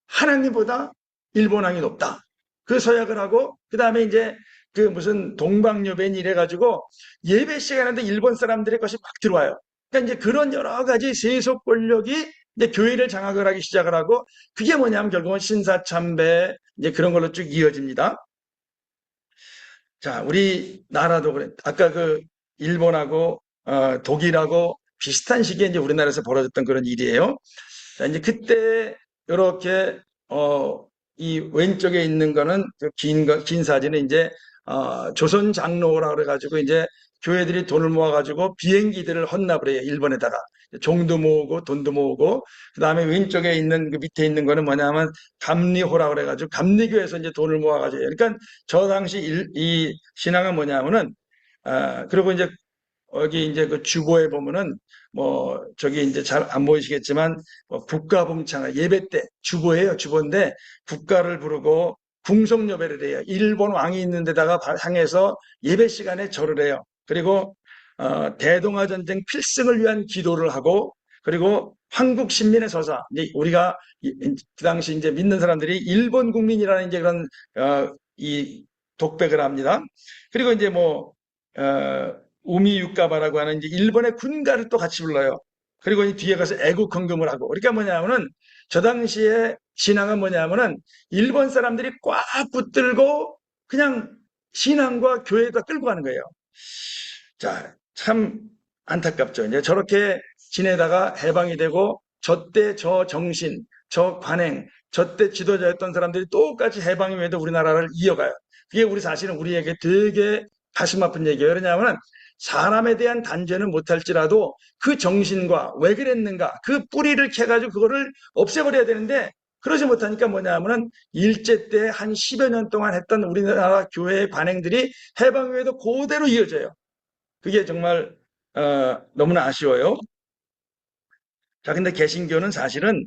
하나님보다 일본왕이 높다. 그 서약을 하고 그 다음에 이제 그 무슨 동방여배인 이래가지고 예배 시간인데 일본 사람들의 것이 막 들어와요. 그러니까 이제 그런 여러 가지 세속 권력이 이제 교회를 장악을 하기 시작을 하고 그게 뭐냐면 결국은 신사참배 이제 그런 걸로 쭉 이어집니다. 자, 우리나라도 그래. 아까 그 일본하고 독일하고 비슷한 시기에 이제 우리나라에서 벌어졌던 그런 일이에요. 자, 이제 그때 이렇게 이 왼쪽에 있는 거는 긴 사진은 이제 조선 장로라 그래가지고 이제 교회들이 돈을 모아가지고 비행기들을 헌납을 해요. 일본에다가 종도 모으고 돈도 모으고 그 다음에 왼쪽에 있는 그 밑에 있는 거는 뭐냐면 감리호라 그래가지고 감리교에서 이제 돈을 모아가지고 그러니까 저 당시 이 신앙은 뭐냐면은 그리고 이제 여기 이제 그 주보에 보면은 뭐 저기 이제 잘 안 보이시겠지만 뭐 국가봉창 예배 때 주보예요. 주보인데 국가를 부르고 궁성여배를 해요. 일본 왕이 있는 데다가 향해서 예배 시간에 절을 해요. 그리고 대동아 전쟁 필승을 위한 기도를 하고 그리고 한국 신민의 서사 이제 우리가 그 당시 이제 믿는 사람들이 일본 국민이라는 이제 그런 이 독백을 합니다. 그리고 이제 뭐 우미유카바라고 하는 이제 일본의 군가를 또 같이 불러요. 그리고 이 뒤에 가서 애국 헌금을 하고. 그러니까 뭐냐면은 저 당시에 신앙은 뭐냐면은 일본 사람들이 꽉 붙들고 그냥 신앙과 교회가 끌고 가는 거예요. 자, 참 안타깝죠. 이제 저렇게 지내다가 해방이 되고 저 때 저 정신, 저 관행, 저 때 지도자였던 사람들이 똑같이 해방이 돼도 우리나라를 이어가요. 그게 우리 사실은 우리에게 되게 가슴 아픈 얘기예요. 왜냐하면 사람에 대한 단죄는 못할지라도 그 정신과 왜 그랬는가 그 뿌리를 캐가지고 그거를 없애버려야 되는데 그러지 못하니까 뭐냐면은 일제 때 한 10여 년 동안 했던 우리나라 교회의 관행들이 해방 후에도 그대로 이어져요. 그게 정말 너무나 아쉬워요. 자, 근데 개신교는 사실은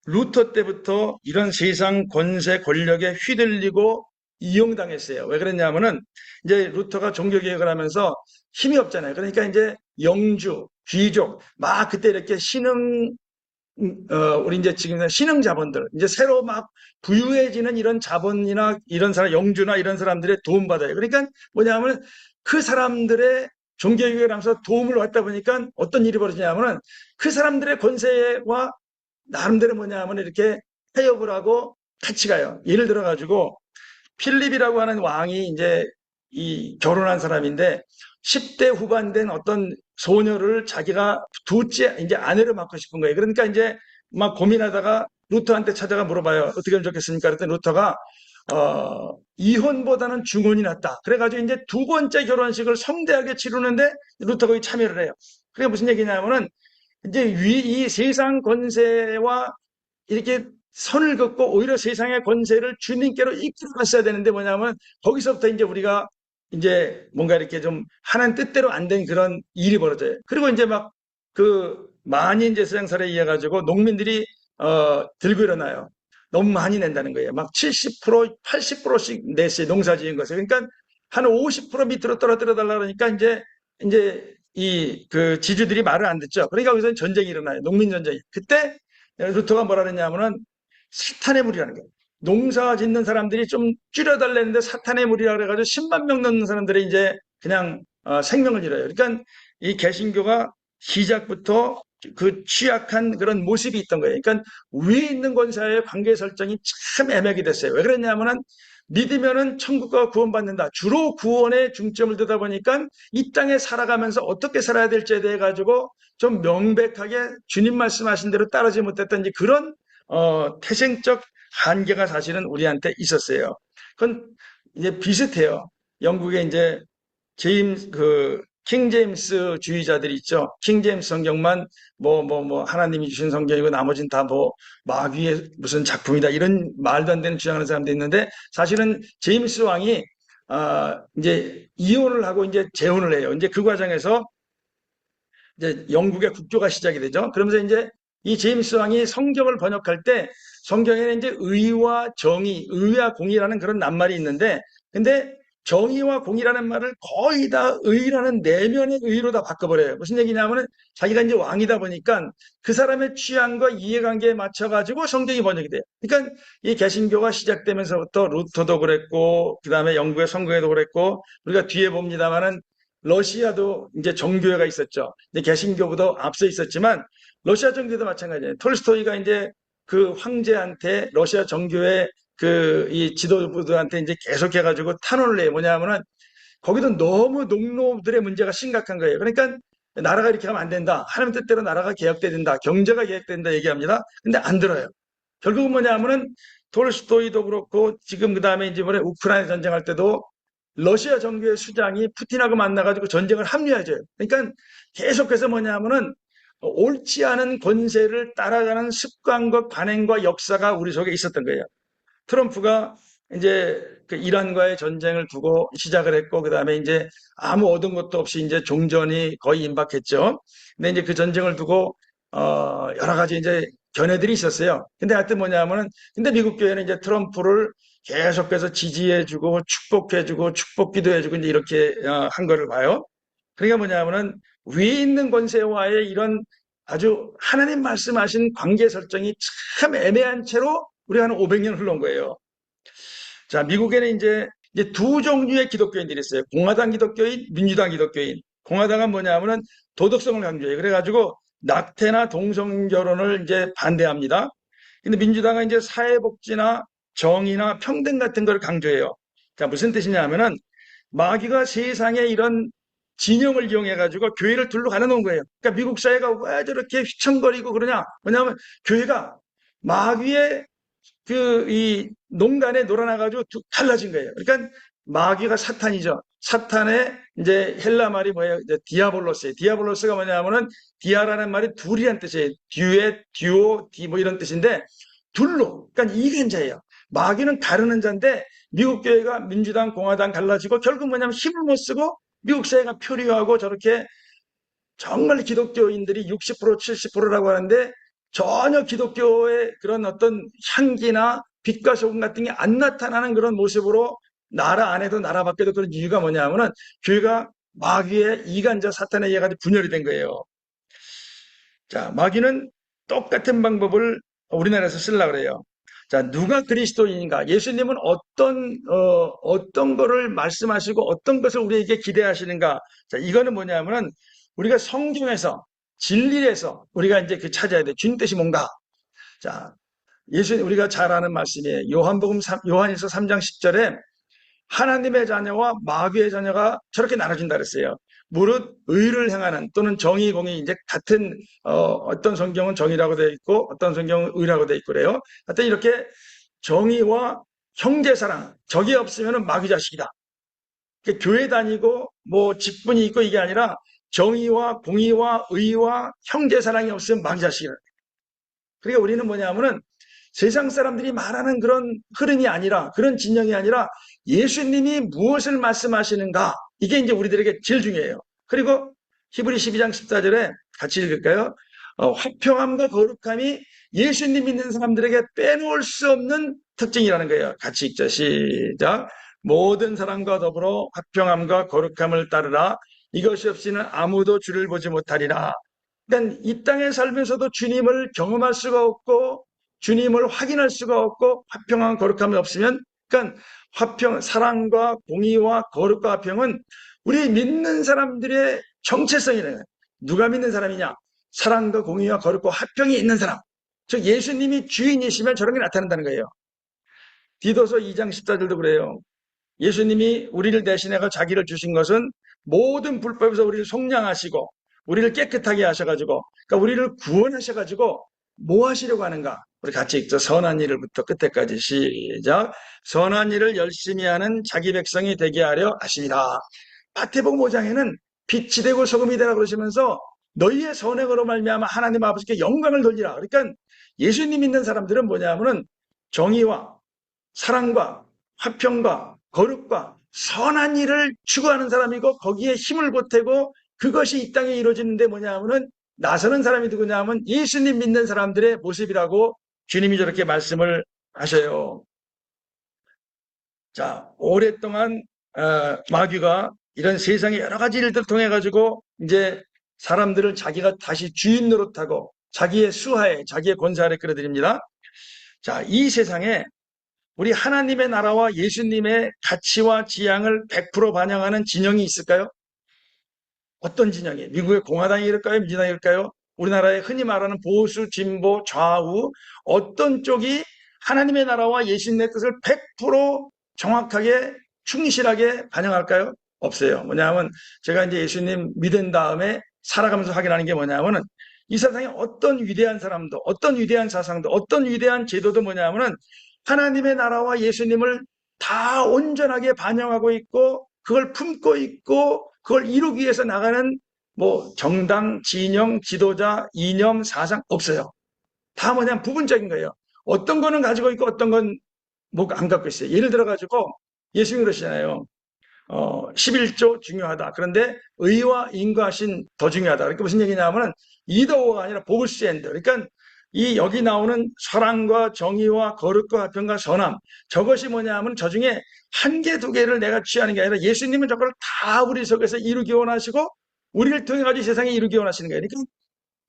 루터 때부터 이런 세상 권세 권력에 휘둘리고 이용당했어요. 왜 그랬냐면은 이제 루터가 종교개혁을 하면서 힘이 없잖아요. 그러니까 이제 영주, 귀족, 막 그때 이렇게 우리 이제 지금 신흥 자본들, 이제 새로 막 부유해지는 이런 자본이나 이런 사람, 영주나 이런 사람들의 도움받아요. 그러니까 뭐냐면 그 사람들의 종교개혁을 하면서 도움을 받다 보니까 어떤 일이 벌어지냐면은 그 사람들의 권세와 나름대로 뭐냐면 이렇게 타협을 하고 같이 가요. 예를 들어가지고 필립이라고 하는 왕이 이제 이 결혼한 사람인데 10대 후반 된 어떤 소녀를 자기가 둘째 이제 아내로 맡고 싶은 거예요. 그러니까 이제 막 고민하다가 루터한테 찾아가 물어봐요. 어떻게 하면 좋겠습니까? 그랬더니 루터가 이혼보다는 중혼이 낫다. 그래가지고 이제 두 번째 결혼식을 성대하게 치르는데 루터가 거기 참여를 해요. 그게 무슨 얘기냐면은 이제 이 세상 권세와 이렇게 선을 긋고 오히려 세상의 권세를 주님께로 이끌어 갔어야 되는데 뭐냐면 거기서부터 이제 우리가 이제 뭔가 이렇게 좀 하나님 뜻대로 안 된 그런 일이 벌어져요. 그리고 이제 막 그 만인 제사장설에 의해 가지고 농민들이 들고 일어나요. 너무 많이 낸다는 거예요. 막 70%, 80%씩 냈어요. 농사 지은 것을. 그러니까 한 50% 밑으로 떨어뜨려 달라 그러니까 이제 이 그 지주들이 말을 안 듣죠. 그러니까 여기서 전쟁이 일어나요. 농민 전쟁이. 그때 루터가 뭐라 그랬냐면은 사탄의 무리라는 거예요. 농사 짓는 사람들이 좀 줄여달라는데 사탄의 무리라 그래가지고 10만 명 넘는 사람들이 이제 그냥 생명을 잃어요. 그러니까 이 개신교가 시작부터 그 취약한 그런 모습이 있던 거예요. 그러니까 위에 있는 권사의 관계 설정이 참 애매하게 됐어요. 왜 그랬냐면은 믿으면은 천국과 구원받는다. 주로 구원에 중점을 두다 보니까 이 땅에 살아가면서 어떻게 살아야 될지에 대해 가지고 좀 명백하게 주님 말씀하신 대로 따르지 못했던 이제 그런 태생적 한계가 사실은 우리한테 있었어요. 그건 이제 비슷해요. 영국에 이제 킹 제임스 주의자들이 있죠. 킹 제임스 성경만 하나님이 주신 성경이고 나머지는 다 뭐 마귀의 무슨 작품이다 이런 말도 안 되는 주장하는 사람도 있는데 사실은 제임스 왕이 이제 이혼을 하고 이제 재혼을 해요. 이제 그 과정에서 이제 영국의 국교가 시작이 되죠. 그러면서 이제 이 제임스 왕이 성경을 번역할 때 성경에는 이제 의와 정의, 의와 공의라는 그런 낱말이 있는데 근데 정의와 공의라는 말을 거의 다 의라는 내면의 의로 다 바꿔버려요. 무슨 얘기냐면은 자기가 이제 왕이다 보니까 그 사람의 취향과 이해관계에 맞춰가지고 성경이 번역이 돼요. 그러니까 이 개신교가 시작되면서부터 루터도 그랬고, 그 다음에 영국의 성경에도 그랬고, 우리가 뒤에 봅니다만은 러시아도 이제 정교회가 있었죠. 이제 개신교보다 앞서 있었지만 러시아 정교회도 마찬가지예요. 톨스토이가 이제 그 황제한테 러시아 정교회 그 이 지도부들한테 이제 계속해가지고 탄원을 해요. 뭐냐면은 거기도 너무 농노들의 문제가 심각한 거예요. 그러니까 나라가 이렇게 하면 안 된다. 하나님 뜻대로 나라가 개혁돼야 된다. 경제가 개혁된다 얘기합니다. 근데 안 들어요. 결국은 뭐냐면은 톨스토이도 그렇고 지금 그 다음에 이제 이번에 우크라이나 전쟁할 때도 러시아 정교회 수장이 푸틴하고 만나가지고 전쟁을 합리화해줘요. 그러니까 계속해서 뭐냐면은 옳지 않은 권세를 따라가는 습관과 관행과 역사가 우리 속에 있었던 거예요. 트럼프가 이제 그 이란과의 전쟁을 두고 시작을 했고, 그 다음에 이제 아무 얻은 것도 없이 이제 종전이 거의 임박했죠. 근데 이제 그 전쟁을 두고, 여러 가지 이제 견해들이 있었어요. 근데 하여튼 뭐냐면은, 근데 미국 교회는 이제 트럼프를 계속해서 지지해주고, 축복해주고, 축복 기도해주고, 이제 이렇게 한 거를 봐요. 그러니까 뭐냐면은, 위에 있는 권세와의 이런 아주 하나님 말씀하신 관계 설정이 참 애매한 채로 우리가 한 500년 흘러온 거예요. 자, 미국에는 이제 두 종류의 기독교인들이 있어요. 공화당 기독교인, 민주당 기독교인. 공화당은 뭐냐면은 도덕성을 강조해요. 그래가지고 낙태나 동성 결혼을 이제 반대합니다. 근데 민주당은 이제 사회복지나 정의나 평등 같은 걸 강조해요. 자, 무슨 뜻이냐면은 마귀가 세상에 이런 진영을 이용해가지고 교회를 둘러 가려놓은 거예요. 그러니까 미국 사회가 왜 저렇게 휘청거리고 그러냐? 뭐냐면 교회가 마귀의 이 농간에 놀아나가지고 갈라진 거예요. 그러니까 마귀가 사탄이죠. 사탄의 이제 헬라 말이 뭐예요? 이제 디아볼로스예요. 디아볼로스가 뭐냐면은 디아라는 말이 둘이란 뜻이에요. 듀엣, 듀오, 디 뭐 이런 뜻인데 둘로. 그러니까 이견자예요. 마귀는 가르는 자인데 미국 교회가 민주당, 공화당 갈라지고 결국 뭐냐면 힘을 못 쓰고 미국 사회가 표류하고 저렇게 정말 기독교인들이 60%, 70%라고 하는데 전혀 기독교의 그런 어떤 향기나 빛과 소금 같은 게 안 나타나는 그런 모습으로 나라 안에도 나라 밖에도 그런 이유가 뭐냐면은 교회가 마귀의 이간자 사탄에 의해 가지고 분열이 된 거예요. 자, 마귀는 똑같은 방법을 우리나라에서 쓰려고 그래요. 자, 누가 그리스도인인가? 예수님은 어떤 거를 말씀하시고 어떤 것을 우리에게 기대하시는가? 자, 이거는 뭐냐면은 우리가 성경에서, 진리에서 우리가 이제 그 찾아야 돼. 주님 뜻이 뭔가? 자, 우리가 잘 아는 말씀이에요. 요한일서 3장 10절에 하나님의 자녀와 마귀의 자녀가 저렇게 나눠진다 그랬어요. 무릇 의를 행하는 또는 정의, 공의 이제 같은 어떤 성경은 정의라고 되어 있고 어떤 성경은 의라고 되어 있고 그래요. 하여튼 이렇게 정의와 형제 사랑, 적이 없으면 마귀 자식이다. 교회 다니고 뭐 직분이 있고 이게 아니라 정의와 공의와 의와 형제 사랑이 없으면 마귀 자식이다. 그러니까 우리는 뭐냐면은 세상 사람들이 말하는 그런 흐름이 아니라 그런 진영이 아니라 예수님이 무엇을 말씀하시는가 이게 이제 우리들에게 제일 중요해요. 그리고 히브리 12장 14절에 같이 읽을까요? 화평함과 거룩함이 예수님 믿는 사람들에게 빼놓을 수 없는 특징이라는 거예요. 같이 읽죠. 시작. 모든 사람과 더불어 화평함과 거룩함을 따르라. 이것이 없이는 아무도 주를 보지 못하리라. 그러니까 이 땅에 살면서도 주님을 경험할 수가 없고 주님을 확인할 수가 없고 화평한 거룩함이 없으면 그러니까 사랑과 공의와 거룩과 화평은 우리 믿는 사람들의 정체성이라는 거예요. 누가 믿는 사람이냐? 사랑과 공의와 거룩과 화평이 있는 사람. 즉 예수님이 주인이시면 저런 게 나타난다는 거예요. 디도서 2장 14절도 그래요. 예수님이 우리를 대신해서 자기를 주신 것은 모든 불법에서 우리를 속량하시고 우리를 깨끗하게 하셔가지고 그러니까 우리를 구원하셔가지고 뭐 하시려고 하는가? 우리 같이 읽죠. 선한 일을부터 끝에까지 시작. 선한 일을 열심히 하는 자기 백성이 되게 하려 하시니라. 마태복음 5장에는 빛이 되고 소금이 되라 그러시면서 너희의 선행으로 말미암아 하나님 아버지께 영광을 돌리라. 그러니까 예수님 믿는 사람들은 뭐냐면은 정의와 사랑과 화평과 거룩과 선한 일을 추구하는 사람이고 거기에 힘을 보태고 그것이 이 땅에 이루어지는데 뭐냐면은 나서는 사람이 누구냐 하면 예수님 믿는 사람들의 모습이라고 주님이 저렇게 말씀을 하셔요. 자, 오랫동안 마귀가 이런 세상의 여러 가지 일들을 통해 가지고 이제 사람들을 자기가 다시 주인 노릇하고 자기의 수하에 자기의 권세 아래 끌어들입니다. 자, 이 세상에 우리 하나님의 나라와 예수님의 가치와 지향을 100% 반영하는 진영이 있을까요? 어떤 진영이? 미국의 공화당일까요? 민주당일까요? 우리나라의 흔히 말하는 보수, 진보, 좌우 어떤 쪽이 하나님의 나라와 예수님의 뜻을 100% 정확하게 충실하게 반영할까요? 없어요. 뭐냐면 제가 이제 예수님 믿은 다음에 살아가면서 확인하는 게 뭐냐면은 이 세상에 어떤 위대한 사람도 어떤 위대한 사상도 어떤 위대한 제도도 뭐냐면은 하나님의 나라와 예수님을 다 온전하게 반영하고 있고 그걸 품고 있고 그걸 이루기 위해서 나가는 뭐 정당, 진영, 지도자, 이념, 사상 없어요. 다 뭐냐면 부분적인 거예요. 어떤 거는 가지고 있고 어떤 건 뭐 안 갖고 있어요. 예를 들어 가지고 예수님 그러시잖아요. 11조 중요하다. 그런데 의와 인과신 더 중요하다. 그러니까 무슨 얘기냐면은 이더가 아니라 보스 앤드. 그러니까 이 여기 나오는 사랑과 정의와 거룩과 화평과 선함 저것이 뭐냐면 저 중에 한 개, 두 개를 내가 취하는 게 아니라 예수님은 저걸 다 우리 속에서 이루기 원하시고 우리를 통해 가지고 세상에 이루기 원하시는 거예요. 그러니까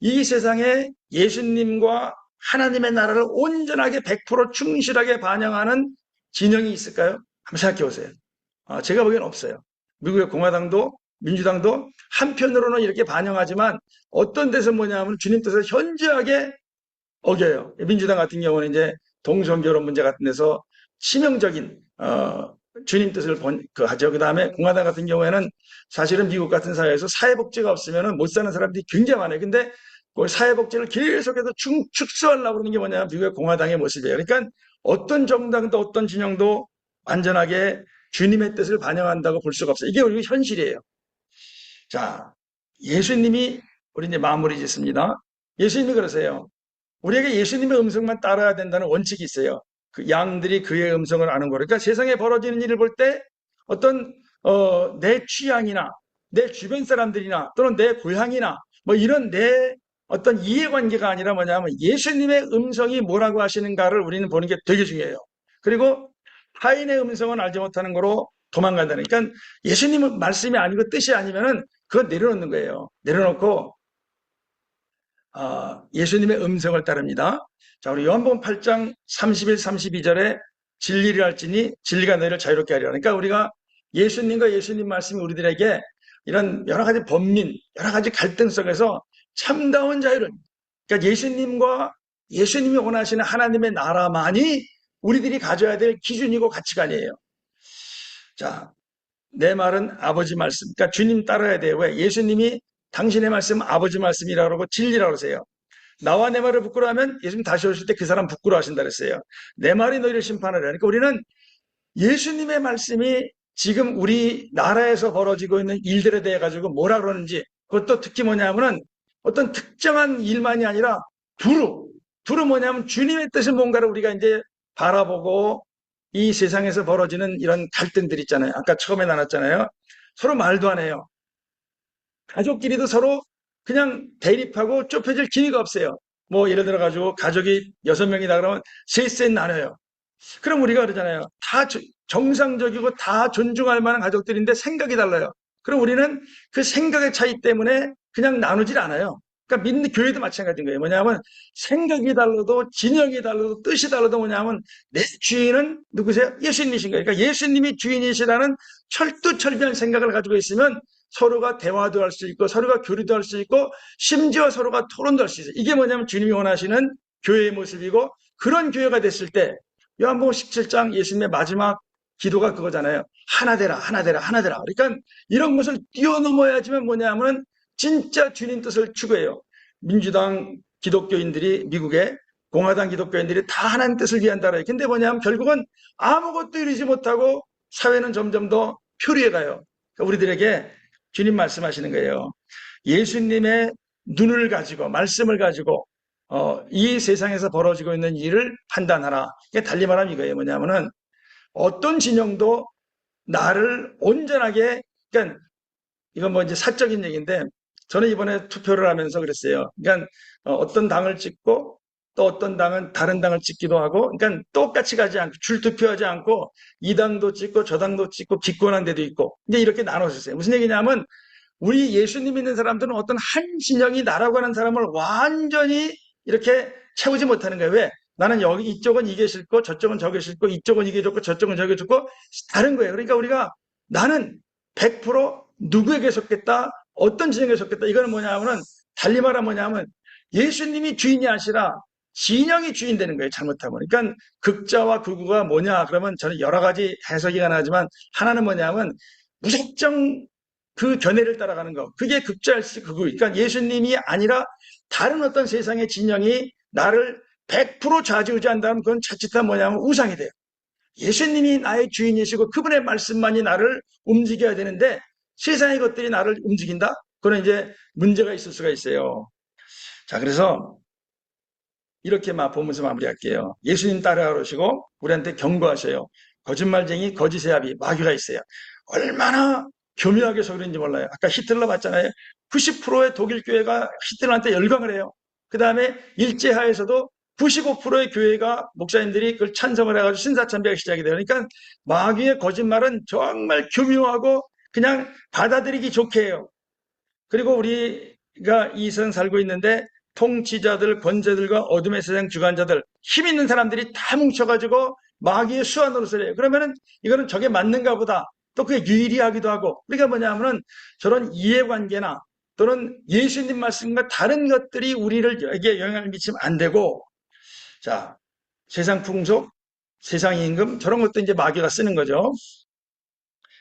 이 세상에 예수님과 하나님의 나라를 온전하게 100% 충실하게 반영하는 진영이 있을까요? 한번 생각해 보세요. 제가 보기엔 없어요. 미국의 공화당도 민주당도 한편으로는 이렇게 반영하지만 어떤 데서 뭐냐면 주님 뜻을 현저하게 어겨요. 민주당 같은 경우는 이제 동성결혼 문제 같은 데서 치명적인 주님 뜻을 하죠. 그 다음에 공화당 같은 경우에는 사실은 미국 같은 사회에서 사회복지가 없으면 못 사는 사람들이 굉장히 많아요. 근데 그 사회복지를 계속해서 축소하려고 그러는 게 뭐냐면 미국의 공화당의 모습이에요. 그러니까 어떤 정당도 어떤 진영도 완전하게 주님의 뜻을 반영한다고 볼 수가 없어요. 이게 우리 현실이에요. 자, 예수님이 우리 이제 마무리 짓습니다. 예수님이 그러세요. 우리에게 예수님의 음성만 따라야 된다는 원칙이 있어요. 그 양들이 그의 음성을 아는 거로. 그러니까 세상에 벌어지는 일을 볼 때 어떤 내 취향이나 내 주변 사람들이나 또는 내 고향이나 뭐 이런 내 어떤 이해관계가 아니라 뭐냐면 예수님의 음성이 뭐라고 하시는가를 우리는 보는 게 되게 중요해요. 그리고 타인의 음성은 알지 못하는 거로 도망간다는. 그러니까 예수님은 말씀이 아니고 뜻이 아니면은 그건 내려놓는 거예요. 내려놓고 예수님의 음성을 따릅니다. 자, 우리 요한복음 8장 31, 32절에 진리를 알지니 진리가 너희를 자유롭게 하리라. 그러니까 우리가 예수님과 예수님 말씀이 우리들에게 이런 여러 가지 번민, 여러 가지 갈등 속에서 참다운 자유를, 그러니까 예수님과 예수님이 원하시는 하나님의 나라만이 우리들이 가져야 될 기준이고 가치관이에요. 자, 내 말은 아버지 말씀, 그러니까 주님 따라야 돼요. 왜? 예수님이 당신의 말씀은 아버지 말씀이라고 그러고 진리라고 그러세요. 나와 내 말을 부끄러워하면 예수님 다시 오실 때 그 사람 부끄러워하신다 그랬어요. 내 말이 너희를 심판하리라. 그러니까 우리는 예수님의 말씀이 지금 우리 나라에서 벌어지고 있는 일들에 대해 가지고 뭐라 그러는지, 그것도 특히 뭐냐면은 어떤 특정한 일만이 아니라 두루 뭐냐면 주님의 뜻은 뭔가를 우리가 이제 바라보고 이 세상에서 벌어지는 이런 갈등들 있잖아요. 아까 처음에 나눴잖아요. 서로 말도 안 해요. 가족끼리도 서로 그냥 대립하고 좁혀질 기미가 없어요. 뭐 예를 들어 가지고 가족이 6명이다 그러면 셋 나눠요. 그럼 우리가 그러잖아요. 다 정상적이고 다 존중할 만한 가족들인데 생각이 달라요. 그럼 우리는 그 생각의 차이 때문에 그냥 나누질 않아요. 그러니까 믿는 교회도 마찬가지인 거예요. 뭐냐면 생각이 달라도 진영이 달라도 뜻이 달라도 뭐냐면 내 주인은 누구세요? 예수님이신 거예요. 그러니까 예수님이 주인이시라는 철두철미한 생각을 가지고 있으면 서로가 대화도 할 수 있고 서로가 교류도 할 수 있고 심지어 서로가 토론도 할 수 있어요. 이게 뭐냐면 주님이 원하시는 교회의 모습이고, 그런 교회가 됐을 때 요한복음 17장 예수님의 마지막 기도가 그거잖아요. 하나 되라, 하나 되라, 하나 되라. 그러니까 이런 것을 뛰어넘어야지만 뭐냐면 진짜 주님 뜻을 추구해요. 민주당 기독교인들이, 미국의 공화당 기독교인들이 다 하나님 뜻을 위한다라요. 근데 뭐냐면 결국은 아무것도 이루지 못하고 사회는 점점 더 표류해 가요. 그러니까 우리들에게 주님 말씀하시는 거예요. 예수님의 눈을 가지고 말씀을 가지고 이 세상에서 벌어지고 있는 일을 판단하라. 이게 달리 말하면 이거예요. 뭐냐면은 어떤 진영도 나를 온전하게, 그러니까 이건 뭐 이제 사적인 얘기인데, 저는 이번에 투표를 하면서 그랬어요. 그러니까 어떤 당을 찍고 또 어떤 당은 다른 당을 찍기도 하고, 그러니까 똑같이 가지 않고 줄투표하지 않고 이 당도 찍고 저 당도 찍고 기권한 데도 있고, 이제 이렇게 나눠졌어요. 무슨 얘기냐면 우리 예수님 믿는 사람들은 어떤 한 진영이 나라고 하는 사람을 완전히 이렇게 채우지 못하는 거예요. 왜? 나는 여기 이쪽은 이게 싫고 저쪽은 저게 싫고 이쪽은 이게 좋고 저쪽은 저게 좋고 다른 거예요. 그러니까 우리가 나는 100% 누구에게 속겠다, 어떤 진영에 속겠다. 이거는 뭐냐면은 달리 말하면 뭐냐면 예수님이 주인이 아니라 진영이 주인 되는 거예요. 잘못하면. 그러니까 극자와 극우가 뭐냐 그러면 저는 여러 가지 해석이 가능하지만 하나는 뭐냐면 무작정 그 견해를 따라가는 거. 그게 극자일지 극우. 그러니까 예수님이 아니라 다른 어떤 세상의 진영이 나를 100% 좌지우지한다면 그건 자칫한 뭐냐면 우상이 돼요. 예수님이 나의 주인이시고 그분의 말씀만이 나를 움직여야 되는데 세상의 것들이 나를 움직인다? 그건 이제 문제가 있을 수가 있어요. 자, 그래서 이렇게 보면서 마무리할게요. 예수님 따라가 그러시고 우리한테 경고하셔요. 거짓말쟁이, 거짓의 아비, 마귀가 있어요. 얼마나 교묘하게 속이는지 몰라요. 아까 히틀러 봤잖아요. 90%의 독일 교회가 히틀러한테 열광을 해요. 그 다음에 일제하에서도 95%의 교회가 목사님들이 그걸 찬성을 해가지고 신사참배가 시작이 돼요. 그러니까 마귀의 거짓말은 정말 교묘하고 그냥 받아들이기 좋게 해요. 그리고 우리가 이 세상 살고 있는데 통치자들, 권세들과 어둠의 세상 주관자들, 힘 있는 사람들이 다 뭉쳐가지고 마귀의 수하 노릇을 해요. 그러면은 이거는 저게 맞는가 보다. 또 그게 유일이하기도 하고. 그러니까 뭐냐면은 저런 이해관계나 또는 예수님 말씀과 다른 것들이 우리에게 영향을 미치면 안 되고, 자, 세상 풍속, 세상 임금, 저런 것도 이제 마귀가 쓰는 거죠.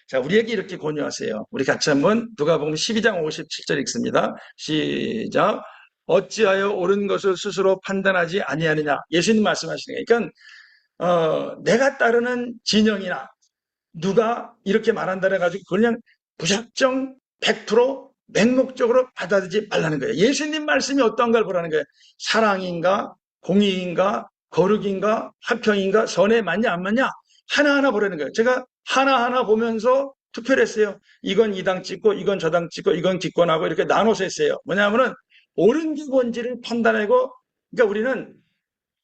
자, 우리에게 이렇게 권유하세요. 우리 같이 한번 누가복음 12장 57절 읽습니다. 시작. 어찌하여 옳은 것을 스스로 판단하지 아니하느냐. 예수님 말씀하시는 거예요. 그러니까 내가 따르는 진영이나 누가 이렇게 말한다 해가지고 그냥 무작정 100% 맹목적으로 받아들이지 말라는 거예요. 예수님 말씀이 어떤 걸 보라는 거예요. 사랑인가, 공의인가, 거룩인가, 화평인가, 선에 맞냐 안 맞냐 하나하나 보라는 거예요. 제가 하나하나 보면서 투표를 했어요. 이건 이 당 찍고 이건 저 당 찍고 이건 기권하고 이렇게 나눠서 했어요. 뭐냐면은 옳은 게 뭔지를 판단하고, 그러니까 우리는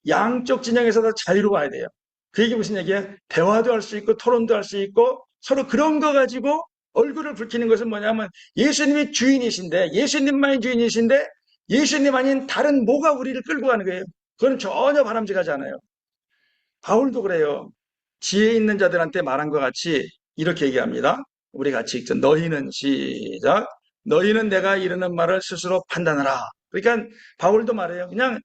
양쪽 진영에서 다 자유로워야 돼요. 그 얘기 무슨 얘기야? 대화도 할 수 있고 토론도 할 수 있고 서로 그런 거 가지고 얼굴을 붉히는 것은 뭐냐면 예수님이 주인이신데 예수님만이 주인이신데 예수님 아닌 다른 뭐가 우리를 끌고 가는 거예요. 그건 전혀 바람직하지 않아요. 바울도 그래요. 지혜 있는 자들한테 말한 것 같이 이렇게 얘기합니다. 우리 같이 읽죠. 너희는 시작. 너희는 내가 이르는 말을 스스로 판단하라. 그러니까 바울도 말해요. 그냥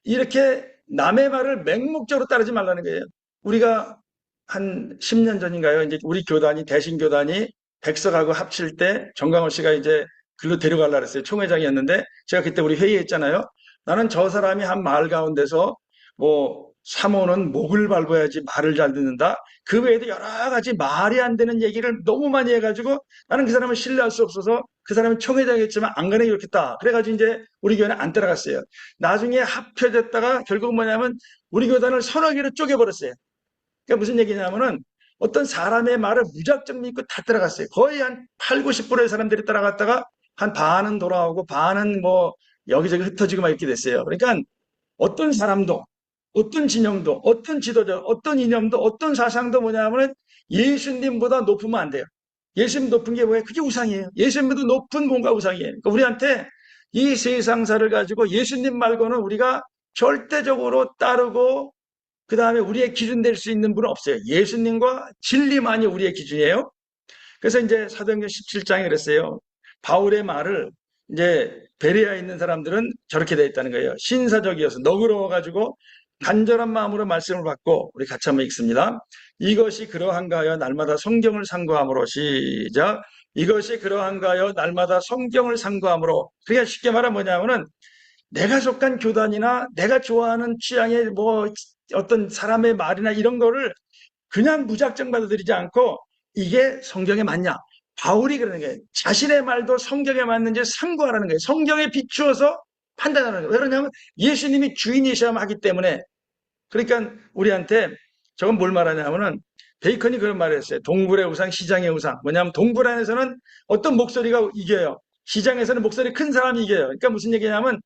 이렇게 남의 말을 맹목적으로 따르지 말라는 거예요. 우리가 한 10년 전인가요? 이제 우리 교단이, 대신교단이 백석하고 합칠 때 정강호 씨가 이제 글로 데려가려고 그랬어요. 총회장이었는데 제가 그때 우리 회의했잖아요. 나는 저 사람이 한 마을 가운데서 뭐 사모는 목을 밟아야지 말을 잘 듣는다. 그 외에도 여러 가지 말이 안 되는 얘기를 너무 많이 해가지고 나는 그 사람을 신뢰할 수 없어서 그 사람이 총회장이었지만 안 가는 게 좋겠다. 그래가지고 이제 우리 교회는 안 따라갔어요. 나중에 합쳐졌다가 결국 뭐냐면 우리 교단을 서너 개로 쪼개버렸어요. 그러니까 무슨 얘기냐면은 어떤 사람의 말을 무작정 믿고 다 따라갔어요. 거의 한 8, 90%의 사람들이 따라갔다가 한 반은 돌아오고 반은 뭐 여기저기 흩어지고 막 이렇게 됐어요. 그러니까 어떤 사람도, 어떤 진영도, 어떤 지도자, 어떤 이념도, 어떤 사상도 뭐냐면은 예수님보다 높으면 안 돼요. 예수님 높은 게 뭐예요? 그게 우상이에요. 예수님보다 높은 뭔가 우상이에요. 그러니까 우리한테 이 세상사를 가지고 예수님 말고는 우리가 절대적으로 따르고 그 다음에 우리의 기준 될 수 있는 분은 없어요. 예수님과 진리만이 우리의 기준이에요. 그래서 이제 사도행전 17장에 그랬어요. 바울의 말을 이제 베레아에 있는 사람들은 저렇게 돼 있다는 거예요. 신사적이어서 너그러워가지고 간절한 마음으로 말씀을 받고 우리 같이 한번 읽습니다. 이것이 그러한가 하여 날마다 성경을 상고함으로 시작. 이것이 그러한가 하여 날마다 성경을 상고함으로. 그러니까 쉽게 말하면 뭐냐면은 내가 속한 교단이나 내가 좋아하는 취향의 뭐 어떤 사람의 말이나 이런 거를 그냥 무작정 받아들이지 않고 이게 성경에 맞냐? 바울이 그러는 거예요. 자신의 말도 성경에 맞는지 상고하라는 거예요. 성경에 비추어서 판단하는 거예요. 왜 그러냐면 예수님이 주인이셔야 하기 때문에. 그러니까 우리한테 저건 뭘 말하냐면은 베이컨이 그런 말을 했어요. 동굴의 우상, 시장의 우상. 뭐냐면 동굴 안에서는 어떤 목소리가 이겨요. 시장에서는 목소리 큰 사람이 이겨요. 그러니까 무슨 얘기냐면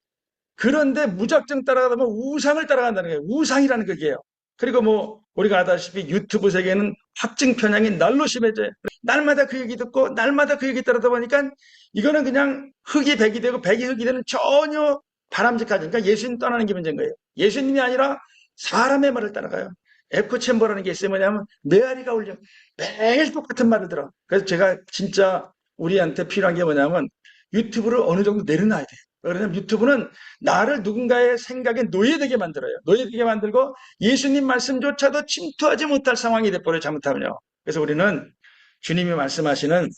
그런데 무작정 따라가다 보면 우상을 따라간다는 거예요. 우상이라는 그게요. 그리고 뭐 우리가 아다시피 유튜브 세계는 확증 편향이 날로 심해져요. 날마다 그 얘기 듣고 날마다 그 얘기 따르다 보니까 이거는 그냥 흙이 백이 되고 백이 흙이 되는 전혀 바람직하지. 그러니까 예수님 떠나는 게 문제인 거예요. 예수님이 아니라 사람의 말을 따라가요. 에코 챔버라는 게 있어요. 뭐냐면 메아리가 울려. 매일 똑같은 말을 들어. 그래서 제가 진짜 우리한테 필요한 게 뭐냐면 유튜브를 어느 정도 내려놔야 돼요. 왜냐면 유튜브는 나를 누군가의 생각에 노예되게 만들어요. 노예되게 만들고 예수님 말씀조차도 침투하지 못할 상황이 돼버려요. 잘못하면요. 그래서 우리는 주님이 말씀하시는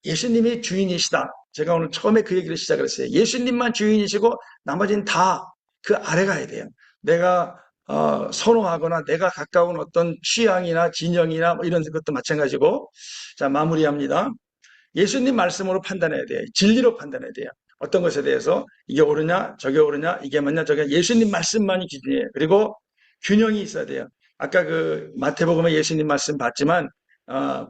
예수님이 주인이시다. 제가 오늘 처음에 그 얘기를 시작을 했어요. 예수님만 주인이시고 나머지는 다 그 아래 가야 돼요. 내가 선호하거나 내가 가까운 어떤 취향이나 진영이나 뭐 이런 것도 마찬가지고. 자, 마무리합니다. 예수님 말씀으로 판단해야 돼요. 진리로 판단해야 돼요. 어떤 것에 대해서 이게 옳으냐, 저게 옳으냐, 이게 맞냐, 저게 예수님 말씀만이 기준이에요. 그리고 균형이 있어야 돼요. 아까 그 마태복음에 예수님 말씀 봤지만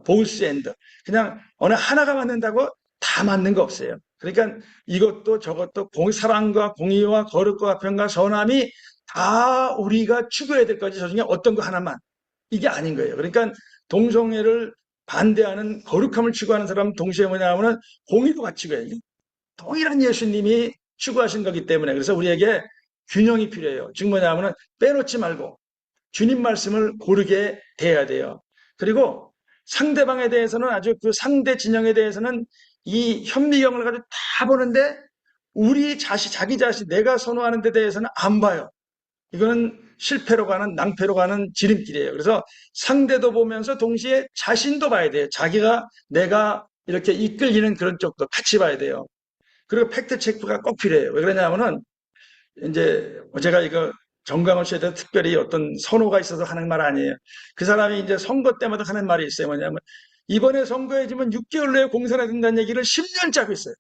보스 앤드 그냥 어느 하나가 맞는다고 다 맞는 거 없어요. 그러니까 이것도 저것도 사랑과 공의와 거룩과 화평과 선함이 다 우리가 추구해야 될 거지. 저 중에 어떤 거 하나만 이게 아닌 거예요. 그러니까 동성애를 반대하는 거룩함을 추구하는 사람은 동시에 뭐냐면은 공의도 같이 가요. 동일한 예수님이 추구하신 거기 때문에 그래서 우리에게 균형이 필요해요. 즉 뭐냐면은 빼놓지 말고 주님 말씀을 고르게 대해야 돼요. 그리고 상대방에 대해서는 아주 그 상대 진영에 대해서는 이 현미경을 가지고 다 보는데 우리 자기 자신 내가 선호하는 데 대해서는 안 봐요. 이거는 실패로 가는 낭패로 가는 지름길이에요. 그래서 상대도 보면서 동시에 자신도 봐야 돼요. 내가 이렇게 이끌리는 그런 쪽도 같이 봐야 돼요. 그리고 팩트 체크가 꼭 필요해요. 왜 그러냐면은 이제 제가 이거 정강원 씨에 대해서 특별히 어떤 선호가 있어서 하는 말 아니에요. 그 사람이 이제 선거 때마다 하는 말이 있어요. 뭐냐면 이번에 선거에 지면 6개월 내에 공천해야 된다는 얘기를 10년째 하고 있어요.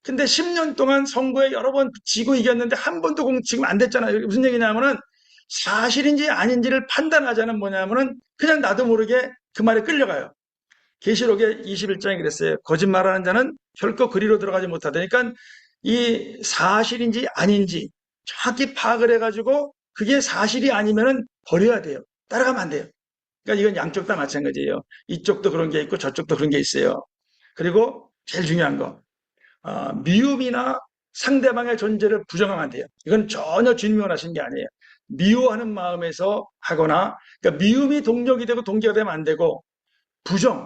근데 10년 동안 선거에 여러 번 지고 이겼는데 한 번도 지금 안 됐잖아요. 무슨 얘기냐면은 사실인지 아닌지를 판단하자는 뭐냐면은 그냥 나도 모르게 그 말에 끌려가요. 계시록의 21장에 그랬어요. 거짓말하는 자는 결코 그리로 들어가지 못하다. 그러니까 이 사실인지 아닌지 정확히 파악을 해가지고 그게 사실이 아니면은 버려야 돼요. 따라가면 안 돼요. 그러니까 이건 양쪽 다 마찬가지예요. 이쪽도 그런 게 있고 저쪽도 그런 게 있어요. 그리고 제일 중요한 거, 미움이나 상대방의 존재를 부정하면 안 돼요. 이건 전혀 주님이 원하시는 게 아니에요. 미워하는 마음에서 하거나, 그러니까 미움이 동력이 되고 동기가 되면 안 되고,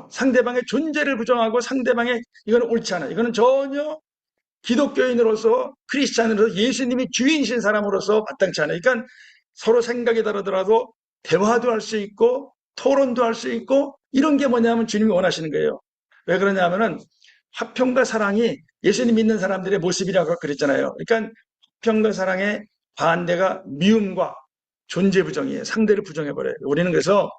상대방의 존재를 부정하고 상대방의, 이건 옳지 않아요. 이거는 전혀 기독교인으로서, 크리스찬으로서, 예수님이 주인이신 사람으로서 마땅치 않아요. 그러니까 서로 생각이 다르더라도 대화도 할 수 있고 토론도 할 수 있고, 이런 게 뭐냐면 주님이 원하시는 거예요. 왜 그러냐면은 화평과 사랑이 예수님 믿는 사람들의 모습이라고 그랬잖아요. 그러니까 화평과 사랑의 반대가 미움과 존재 부정이에요. 상대를 부정해버려요. 우리는 그래서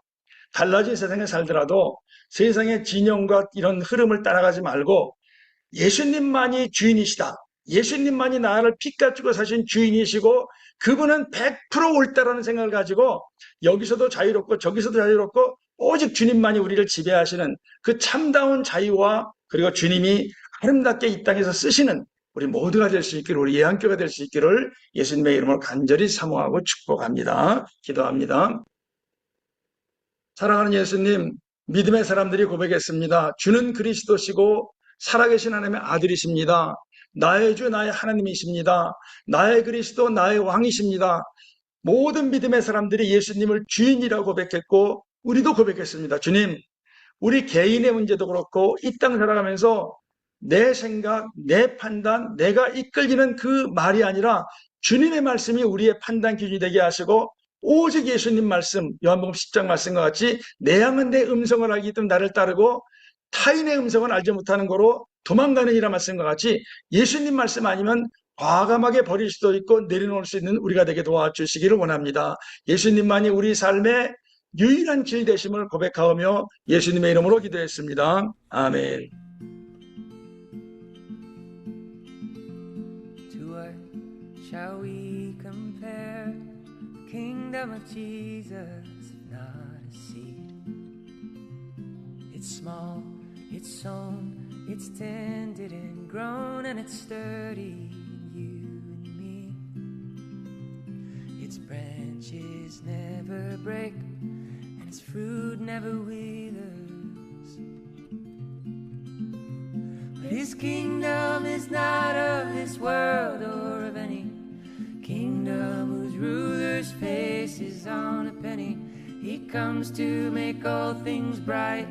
달라진 세상에 살더라도 세상의 진영과 이런 흐름을 따라가지 말고 예수님만이 주인이시다. 예수님만이 나를 피값 주고 사신 주인이시고 그분은 100% 옳다라는 생각을 가지고 여기서도 자유롭고 저기서도 자유롭고 오직 주님만이 우리를 지배하시는 그 참다운 자유와, 그리고 주님이 아름답게 이 땅에서 쓰시는 우리 모두가 될 수 있기를, 우리 예한교가 될 수 있기를 예수님의 이름으로 간절히 사모하고 축복합니다. 기도합니다. 사랑하는 예수님, 믿음의 사람들이 고백했습니다. 주는 그리스도시고 살아계신 하나님의 아들이십니다. 나의 주, 나의 하나님이십니다. 나의 그리스도, 나의 왕이십니다. 모든 믿음의 사람들이 예수님을 주인이라고 고백했고 우리도 고백했습니다. 주님, 우리 개인의 문제도 그렇고 이 땅 살아가면서 내 생각, 내 판단, 내가 이끌리는 그 말이 아니라 주님의 말씀이 우리의 판단 기준이 되게 하시고, 오직 예수님 말씀, 요한복음 10장 말씀과 같이 내 양은 내 음성을 알기 때문에 나를 따르고 타인의 음성을 알지 못하는 거로 도망가는 이라 말씀과 같이 예수님 말씀 아니면 과감하게 버릴 수도 있고 내려놓을 수 있는 우리가 되게 도와주시기를 원합니다. 예수님만이 우리 삶의 유일한 길 되심을 고백하오며 예수님의 이름으로 기도했습니다. 아멘. To what shall we compare the kingdom of Jesus? Not a seed. It's small, it's sown, it's tended and grown, and it's sturdy in you and me. Its branches never break, and its fruit never withers. But his kingdom is not of this world or of any kingdom whose ruler's face is on a penny. He comes to make all things bright.